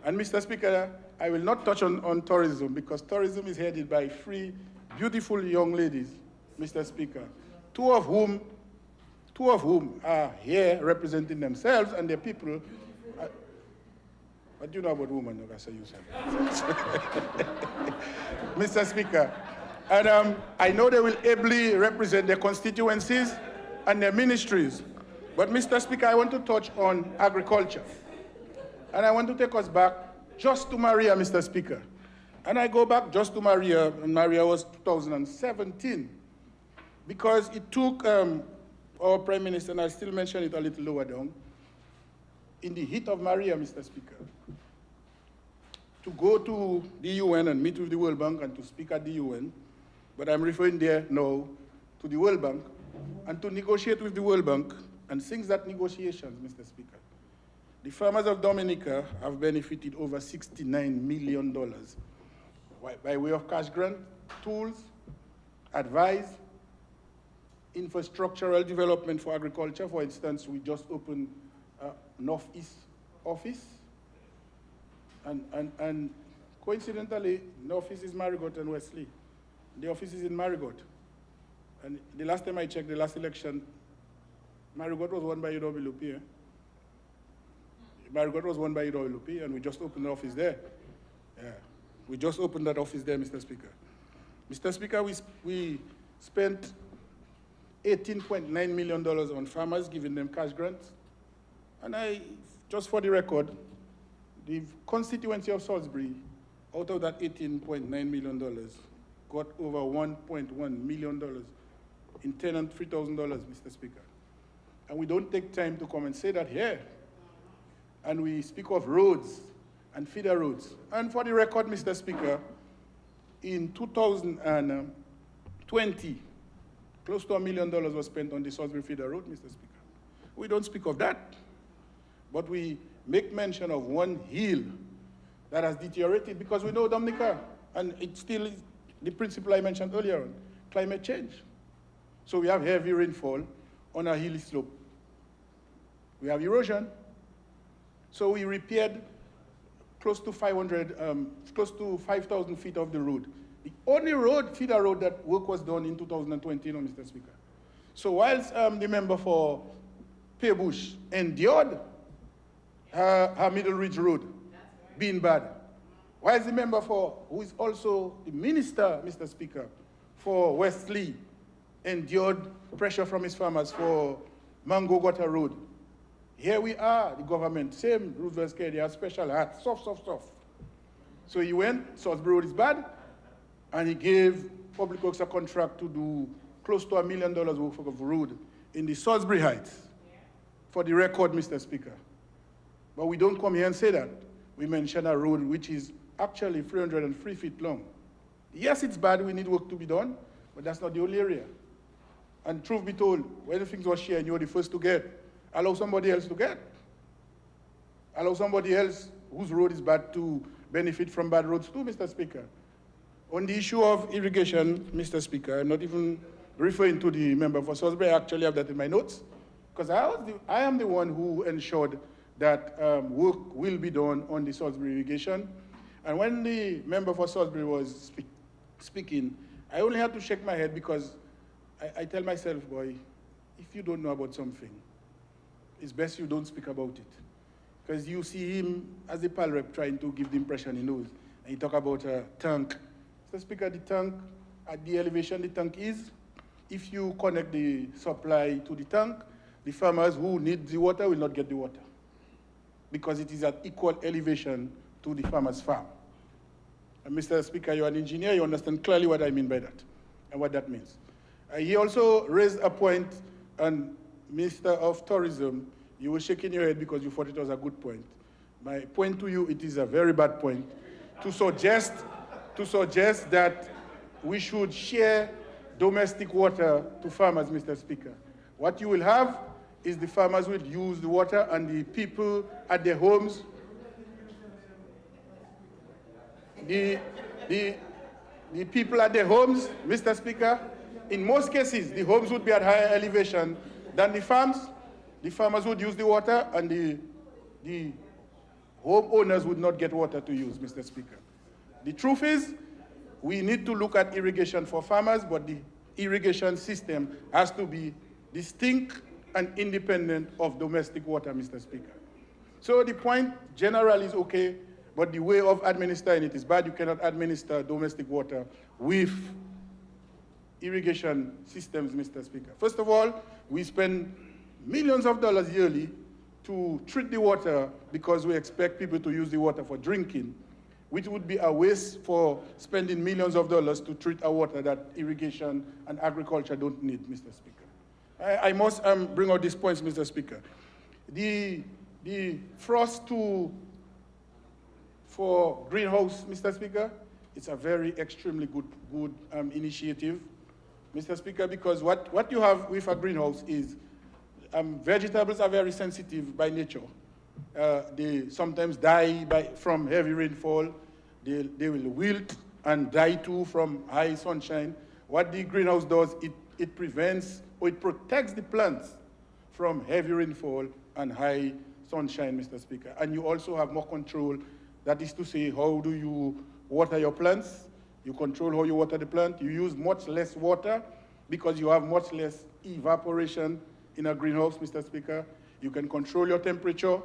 And Mr. Speaker, I will not touch on tourism because tourism is headed by three beautiful young ladies, Mr. Speaker, two of whom are here representing themselves and their people. What do you know about women? No, that's a use. Mr. Speaker, and I know they will ably represent their constituencies and their ministries. But Mr. Speaker, I want to touch on agriculture. And I want to take us back just to Maria, Mr. Speaker. And I go back just to Maria, and Maria was 2017, because it took our Prime Minister, and I'll still mention it a little lower down, in the heat of Maria, Mr. Speaker, to go to the UN and meet with the World Bank and to speak at the UN, but I'm referring there now to the World Bank, and to negotiate with the World Bank, and since that negotiations, Mr. Speaker, the farmers of Dominica have benefited over $69 million by way of cash grant, tools, advice, infrastructural development for agriculture. For instance, we just opened a Northeast office, and coincidentally, Northeast is Marigot and Wesley. The office is in Marigot. And the last time I checked, the last election, Marigot was won by UWP. Eh? Marigot was won by UWP, and we just opened the office there. Yeah. We just opened that office there, Mr. Speaker. Mr. Speaker, we spent $18.9 million on farmers, giving them cash grants. And just for the record, the constituency of Salisbury, out of that $18.9 million, got over $1.1 million in tenant $3,000, Mr. Speaker. And we don't take time to come and say that here. And we speak of roads and feeder roads. And for the record, Mr. Speaker, in 2020, close to $1 million was spent on the Salisbury feeder road, Mr. Speaker. We don't speak of that, but we make mention of one hill that has deteriorated because we know Dominica, and it still is the principle I mentioned earlier on, climate change. So we have heavy rainfall on a hilly slope. We have erosion. So we repaired close to 5,000 feet of the road. The only road, feeder road, that work was done in 2020, Mr. Speaker. So whilst the member for Paybush endured her Middle Ridge Road being bad, whilst the member for, who is also the minister, Mr. Speaker, for Westley, endured pressure from his farmers for Mango Gutter Road. Here we are, the government, same Roosevelt Kennedy, has special hat, soft. So he went, Salisbury Road is bad, and he gave Public Works a contract to do close to $1 million worth of road in the Salisbury Heights. For the record, Mr. Speaker. But we don't come here and say that. We mention a road which is actually 303 feet long. Yes, it's bad, we need work to be done, but that's not the only area. And truth be told, when things were shared, you were the first to get. Allow somebody else to get. Allow somebody else whose road is bad to benefit from bad roads too, Mr. Speaker. On the issue of irrigation, Mr. Speaker, I'm not even referring to the member for Salisbury. I actually have that in my notes, because I am the one who ensured that work will be done on the Salisbury irrigation. And when the member for Salisbury was speaking, I only had to shake my head, because I tell myself, boy, if you don't know about something, it's best you don't speak about it. Because you see him as a PAL rep trying to give the impression he knows. And he talk about a tank. Mr. Speaker, the tank, at the elevation the tank is, if you connect the supply to the tank, the farmers who need the water will not get the water, because it is at equal elevation to the farmer's farm. And Mr. Speaker, you're an engineer, you understand clearly what I mean by that and what that means. He also raised a point, and Minister of Tourism, you were shaking your head because you thought it was a good point. My point to you, it is a very bad point, to suggest that we should share domestic water to farmers, Mr. Speaker. What you will have is the farmers will use the water, and the people at their homes, the people at their homes, Mr. Speaker, in most cases, the homes would be at higher elevation than the farms. The farmers would use the water, and the homeowners would not get water to use, Mr. Speaker. The truth is, we need to look at irrigation for farmers, but the irrigation system has to be distinct and independent of domestic water, Mr. Speaker. So the point generally is okay, but the way of administering it is bad. You cannot administer domestic water with irrigation systems, Mr. Speaker. First of all, we spend millions of dollars yearly to treat the water, because we expect people to use the water for drinking, which would be a waste for spending millions of dollars to treat a water that irrigation and agriculture don't need, Mr. Speaker. I must bring out these points, Mr. Speaker. The frost for greenhouse, Mr. Speaker, it's a very extremely good initiative, Mr. Speaker, because what you have with a greenhouse is vegetables are very sensitive by nature. They sometimes die from heavy rainfall. They will wilt and die too from high sunshine. What the greenhouse does, it prevents or it protects the plants from heavy rainfall and high sunshine, Mr. Speaker. And you also have more control. That is to say, how do you water your plants? You control how you water the plant. You use much less water because you have much less evaporation in a greenhouse, Mr. Speaker. You can control your temperature.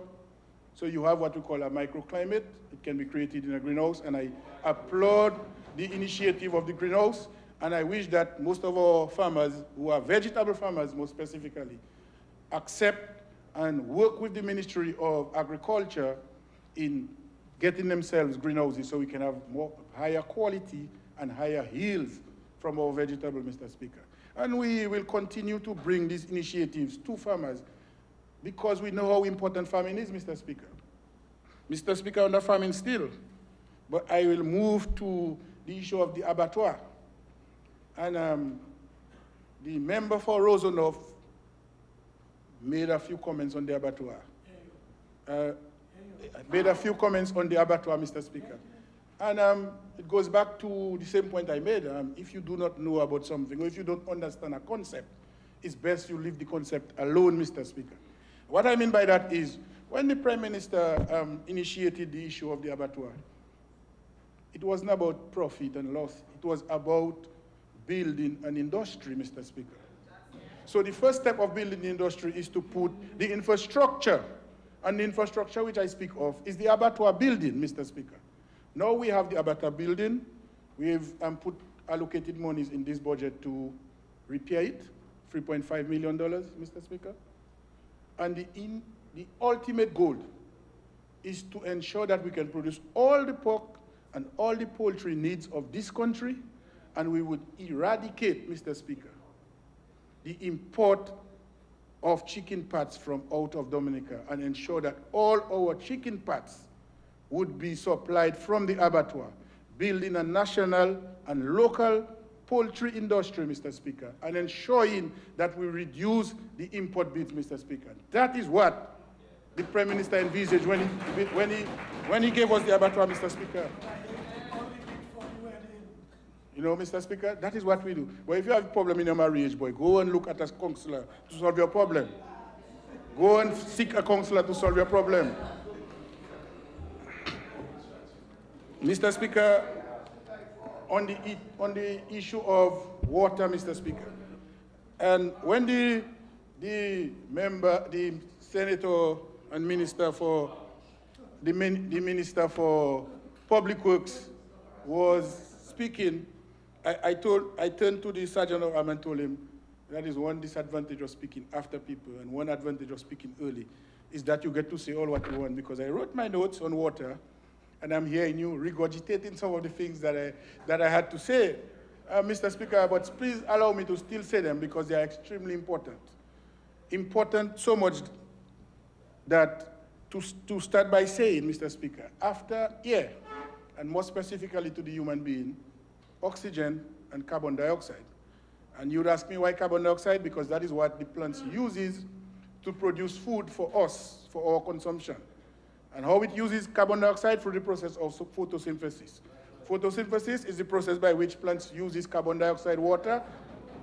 So you have what we call a microclimate. It can be created in a greenhouse, and I applaud the initiative of the greenhouse, and I wish that most of our farmers, who are vegetable farmers more specifically, accept and work with the Ministry of Agriculture in getting themselves greenhouses so we can have higher quality and higher yields from our vegetable, Mr. Speaker. And we will continue to bring these initiatives to farmers, because we know how important farming is, Mr. Speaker. Mr. Speaker, under farming still, but I will move to the issue of the abattoir. And the member for Rosenhoff made a few comments on the abattoir. Made a few comments on the abattoir, Mr. Speaker. And it goes back to the same point I made. If you do not know about something, or if you don't understand a concept, it's best you leave the concept alone, Mr. Speaker. What I mean by that is, when the Prime Minister initiated the issue of the abattoir, it wasn't about profit and loss. It was about building an industry, Mr. Speaker. So the first step of building the industry is to put the infrastructure. And the infrastructure which I speak of is the abattoir building, Mr. Speaker. Now we have the abattoir building. We've allocated monies in this budget to repair it, $3.5 million, Mr. Speaker. And the ultimate goal is to ensure that we can produce all the pork and all the poultry needs of this country, and we would eradicate, Mr. Speaker, the import of chicken parts from out of Dominica and ensure that all our chicken parts would be supplied from the abattoir, building a national and local poultry industry, Mr. Speaker, and ensuring that we reduce the import bits, Mr. Speaker. That is what the Prime Minister envisaged when he gave us the abattoir, Mr. Speaker. You know, Mr. Speaker, that is what we do. But if you have a problem in your marriage, boy, go and look at a counselor to solve your problem. Go and seek a counselor to solve your problem. Mr. Speaker, on the issue of water, Mr. Speaker, and when the senator and minister for the minister for Public Works was speaking, I turned to the sergeant of army and told him that is one disadvantage of speaking after people, and one advantage of speaking early is that you get to say all what you want, because I wrote my notes on water, and I'm hearing you regurgitating some of the things that I had to say, Mr. Speaker, but please allow me to still say them because they are extremely important. Important so much that to start by saying, Mr. Speaker, after air, and more specifically to the human being, oxygen and carbon dioxide. And you'd ask me why carbon dioxide? Because that is what the plant uses to produce food for us, for our consumption. And how it uses carbon dioxide? Through the process of photosynthesis. Photosynthesis is the process by which plants use this carbon dioxide water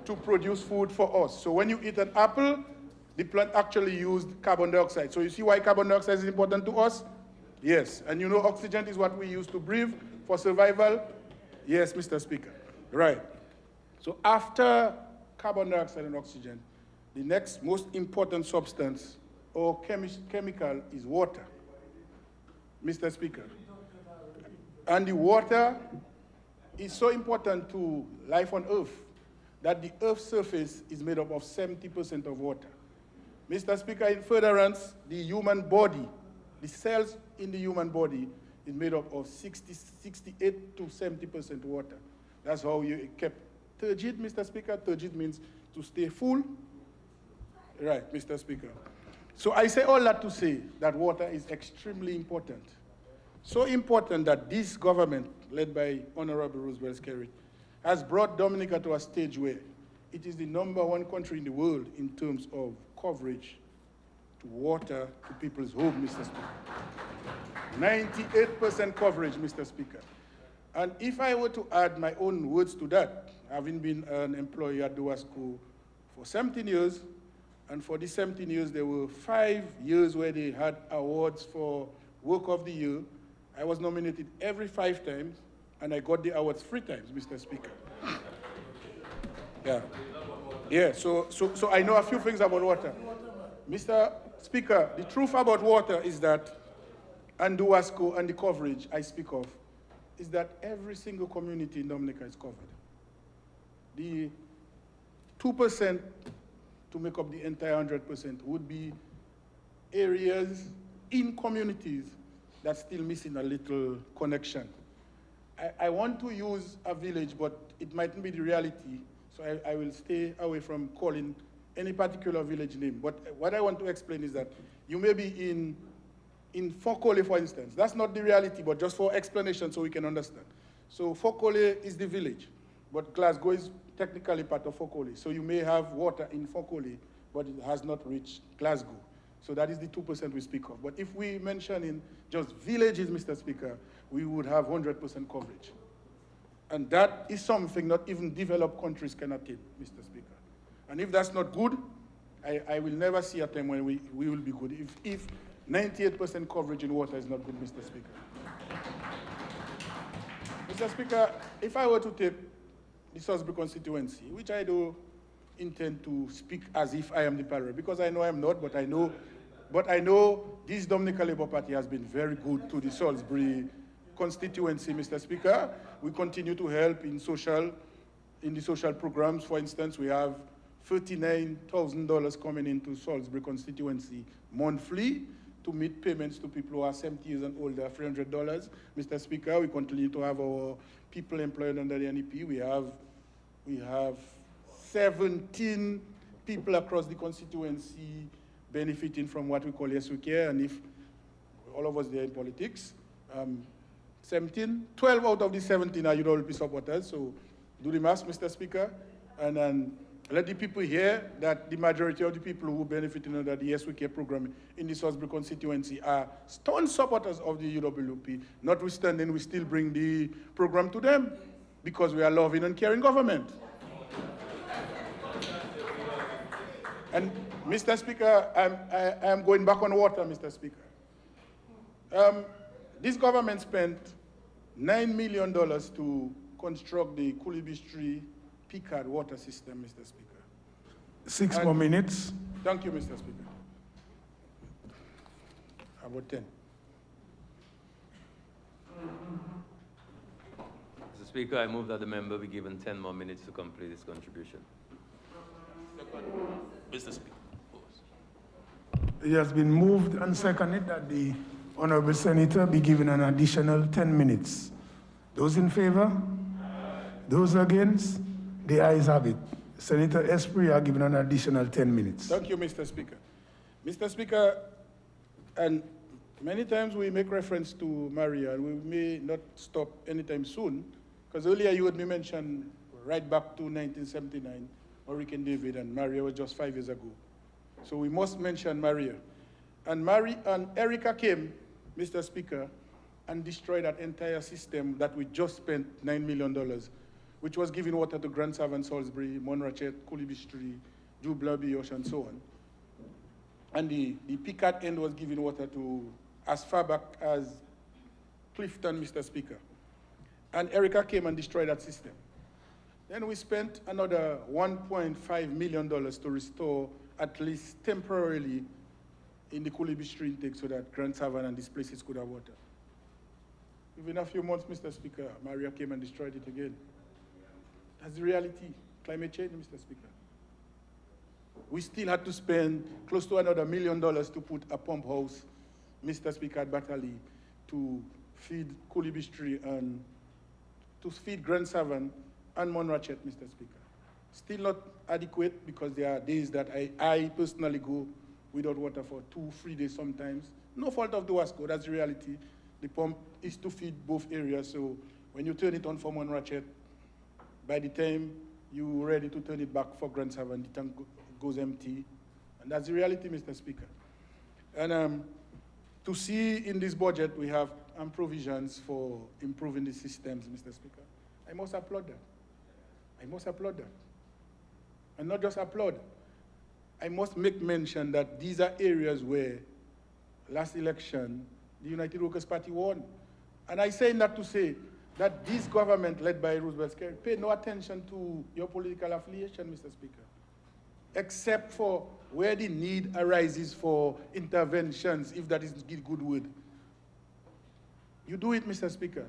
to produce food for us. So when you eat an apple, the plant actually used carbon dioxide. So you see why carbon dioxide is important to us? Yes. And you know oxygen is what we use to breathe for survival? Yes, Mr. Speaker. Right. So after carbon dioxide and oxygen, the next most important substance or chemical is water, Mr. Speaker. And the water is so important to life on Earth that the Earth's surface is made up of 70% of water. Mr. Speaker, in furtherance, the human body, the cells in the human body is made up of 68 to 70% water. That's how you kept turgid, Mr. Speaker. Turgid means to stay full. Right, Mr. Speaker. So I say all that to say that water is extremely important. So important that this government, led by Honorable Roosevelt Skerrit, has brought Dominica to a stage where it is the #1 country in the world in terms of coverage to water to people's home, Mr. Speaker. 98% coverage, Mr. Speaker. And if I were to add my own words to that, having been an employee at DOASCO for 17 years, and for these 17 years, there were 5 years where they had awards for Work of the Year. I was nominated every 5 times, and I got the awards 3 times, Mr. Speaker. Yeah. Yeah, so I know a few things about water. Mr. Speaker, the truth about water is that, and DOASCO and the coverage I speak of, is that every single community in Dominica is covered. The 2% to make up the entire 100% would be areas in communities that's still missing a little connection. I want to use a village, but it mightn't be the reality, so I will stay away from calling any particular village name. But what I want to explain is that you may be in Fokole, for instance. That's not the reality, but just for explanation so we can understand. So Fokole is the village, but Glasgow is technically part of Fokole. So you may have water in Fokole, but it has not reached Glasgow. So that is the 2% we speak of. But if we mention in just villages, Mr. Speaker, we would have 100% coverage. And that is something not even developed countries can attain, Mr. Speaker. And if that's not good, I will never see a time when we will be good. If 98% coverage in water is not good, Mr. Speaker. Mr. Speaker, if I were to take the Salisbury constituency, which I do intend to speak as if I am the parallel, because I know I'm not, but I know this Dominican Labour Party has been very good to the Salisbury constituency, Mr. Speaker. We continue to help in the social programs. For instance, we have $39,000 coming into Salisbury constituency monthly to meet payments to people who are 70 years and older, $300. Mr. Speaker, we continue to have our people employed under the NEP. We have 17 people across the constituency benefiting from what we call Yes We Care, and if all of us there in politics, 12 out of the 17 are UWP supporters, so do the math, Mr. Speaker, and let the people hear that the majority of the people who benefit under the Yes We Care program in the Salisbury constituency are staunch supporters of the UWP. Notwithstanding, we still bring the program to them because we are loving and caring government. And Mr. Speaker, I am going back on water, Mr. Speaker. This government spent $9 million to construct the Coolibistry Picard water system, Mr. Speaker. 6 more minutes. Thank you, Mr. Speaker. About 10. Mr. Speaker, I move that the member be given 10 more minutes to complete his contribution. Mr. Speaker. It has been moved and seconded that the Honorable Senator be given an additional 10 minutes. Those in favor? Those against? The ayes have it. Senator Esprit are given an additional 10 minutes. Thank you, Mr. Speaker. Mr. Speaker, and many times we make reference to Maria, and we may not stop anytime soon, because earlier you heard me mention right back to 1979, Hurricane David, and Maria was just 5 years ago. So we must mention Maria. And Erica came, Mr. Speaker, and destroyed that entire system that we just spent $9 million, which was giving water to Grand Savant, Salisbury, Monrachet, Coolibistry, Jublabi, and so on. And the Picard end was giving water to as far back as Clifton, Mr. Speaker. And Erica came and destroyed that system. Then we spent another $1.5 million to restore, at least temporarily, in the Coolibistry intake so that Grand Savant and these places could have water. Within a few months, Mr. Speaker, Maria came and destroyed it again. That's the reality. Climate change, Mr. Speaker. We still had to spend close to another $1 million to put a pump house, Mr. Speaker, at Batali to feed Coolibistry and to feed Grand Savant and Monrachet, Mr. Speaker. Still not adequate because there are days that I personally go without water for 2-3 days sometimes. No fault of the Wasco, that's the reality. The pump is to feed both areas, so when you turn it on for Monrachet, by the time you're ready to turn it back for Grand Savant, the tank goes empty. And that's the reality, Mr. Speaker. And to see in this budget, we have provisions for improving the systems, Mr. Speaker. I must applaud that. I must applaud that. And not just applaud. I must make mention that these are areas where last election, the United Workers' Party won. And I say that to say that this government led by Roosevelt Skerry paid no attention to your political affiliation, Mr. Speaker, except for where the need arises for interventions, if that is a good word. You do it, Mr. Speaker.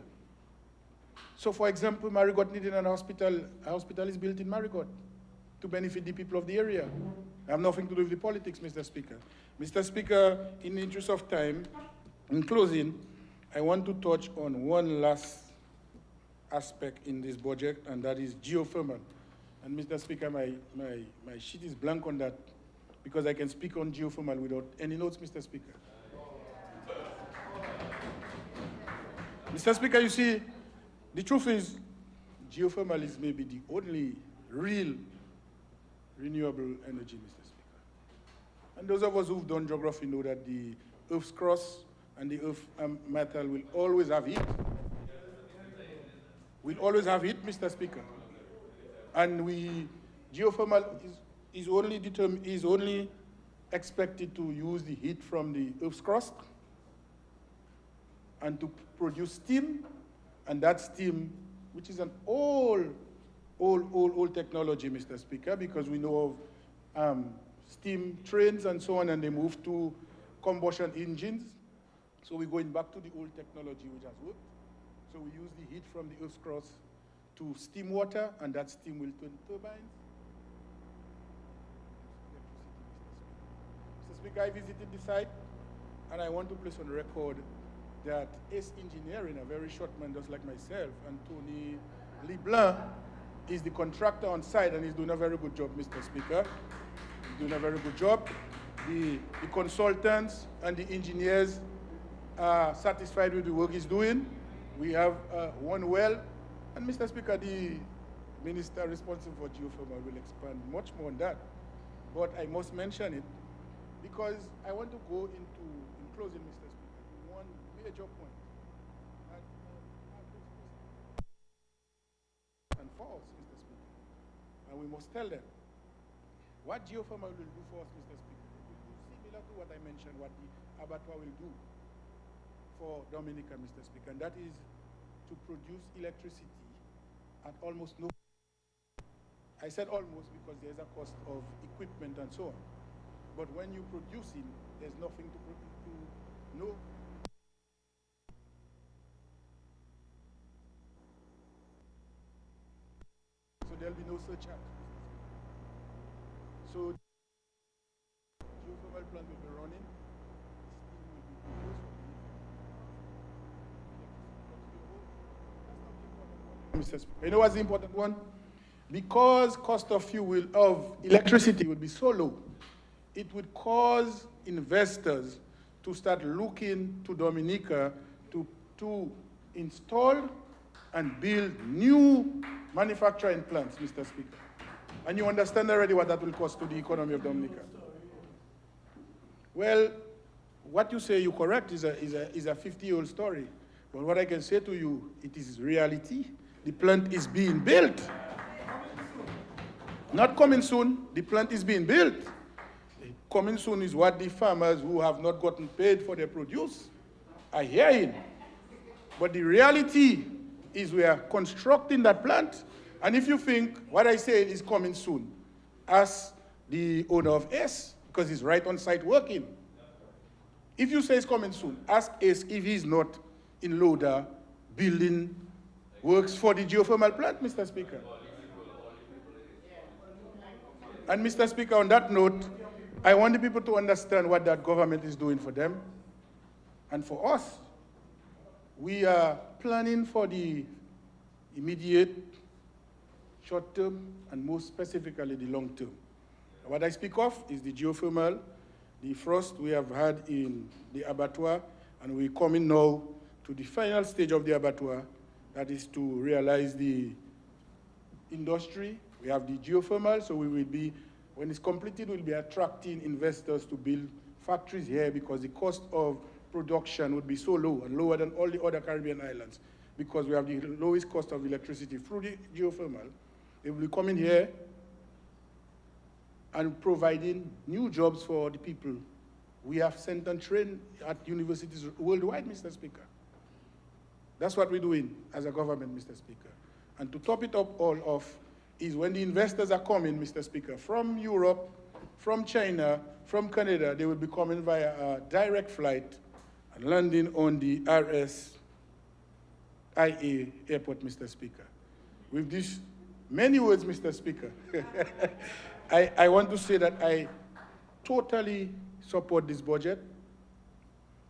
So, for example, Marigot needed a hospital is built in Marigot to benefit the people of the area. I have nothing to do with the politics, Mr. Speaker. Mr. Speaker, in the interest of time, in closing, I want to touch on one last aspect in this budget, and that is geothermal. And Mr. Speaker, my sheet is blank on that because I can speak on geothermal without any notes, Mr. Speaker. Mr. Speaker, you see, the truth is, geothermal is maybe the only real renewable energy, Mr. Speaker. And those of us who've done geography know that the Earth's crust and the Earth metal will always have heat. We'll always have heat, Mr. Speaker. And geothermal is only expected to use the heat from the Earth's crust and to produce steam, and that steam, which is an old technology, Mr. Speaker, because we know of steam trains and so on, and they move to combustion engines. So we're going back to the old technology which has worked. So we use the heat from the Earth's crust to steam water, and that steam will turn turbines. Mr. Speaker, I visited the site, and I want to place on record that ACE Engineering, a very short man just like myself, and Tony LeBlanc is the contractor on site, and he's doing a very good job, Mr. Speaker. He's doing a very good job. The consultants and the engineers are satisfied with the work he's doing. We have one well, and Mr. Speaker, the minister responsible for geothermal will expand much more on that. But I must mention it because I want to go into, in closing, Mr. Speaker, one major point. And false, Mr. Speaker. And we must tell them what geothermal will do for us, Mr. Speaker. It will do similar to what I mentioned, what the abattoir will do for Dominica, Mr. Speaker, and that is to produce electricity at almost no. I said almost because there's a cost of equipment and so on. But when you produce it, there's nothing to no. So there'll be no surcharge. So geothermal plant will be running. Mr. Speaker, you know what's the important one? Because cost of fuel of electricity would be so low, it would cause investors to start looking to Dominica to install and build new manufacturing plants, Mr. Speaker. And you understand already what that will cost to the economy of Dominica. Well, what you say you're correct is a 50-year-old story. But what I can say to you, it is reality. The plant is being built. Not coming soon, the plant is being built. Coming soon is what the farmers who have not gotten paid for their produce are hearing. But the reality is we are constructing that plant. And if you think what I say is coming soon, ask the owner of ACE, because he's right on site working. If you say it's coming soon, ask ACE if he's not in Loda building works for the geothermal plant, Mr. Speaker. And Mr. Speaker, on that note, I want the people to understand what that government is doing for them and for us. We are planning for the immediate, short term, and most specifically the long term. What I speak of is the geothermal, the first we have had in the abattoir, and we're coming now to the final stage of the abattoir, that is to realize the industry. We have the geothermal, so we will be, when it's completed, we'll be attracting investors to build factories here because the cost of production would be so low and lower than all the other Caribbean islands because we have the lowest cost of electricity through the geothermal. They will be coming here and providing new jobs for the people. We have sent and trained at universities worldwide, Mr. Speaker. That's what we're doing as a government, Mr. Speaker. And to top it up all off is when the investors are coming, Mr. Speaker, from Europe, from China, from Canada, they will be coming via a direct flight and landing on the RSIA airport, Mr. Speaker. With these many words, Mr. Speaker, I want to say that I totally support this budget.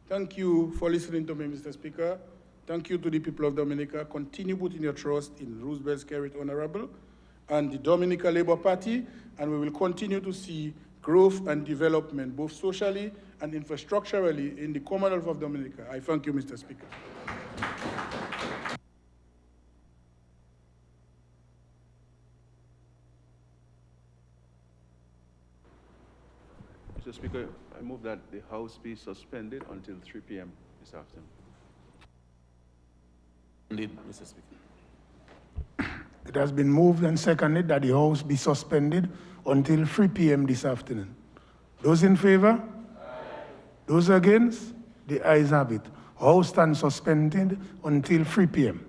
Thank you for listening to me, Mr. Speaker. Thank you to the people of Dominica. Continue putting your trust in Roosevelt Skerrit Honorable and the Dominica Labour Party, and we will continue to see growth and development, both socially and infrastructurally, in the Commonwealth of Dominica. I thank you, Mr. Speaker. Mr. Speaker, I move that the House be suspended until 3 p.m. this afternoon. Indeed, Mr. Speaker. It has been moved and seconded that the House be suspended until 3 p.m. this afternoon. Those in favor? Those against? The ayes have it. House stands suspended until 3 p.m.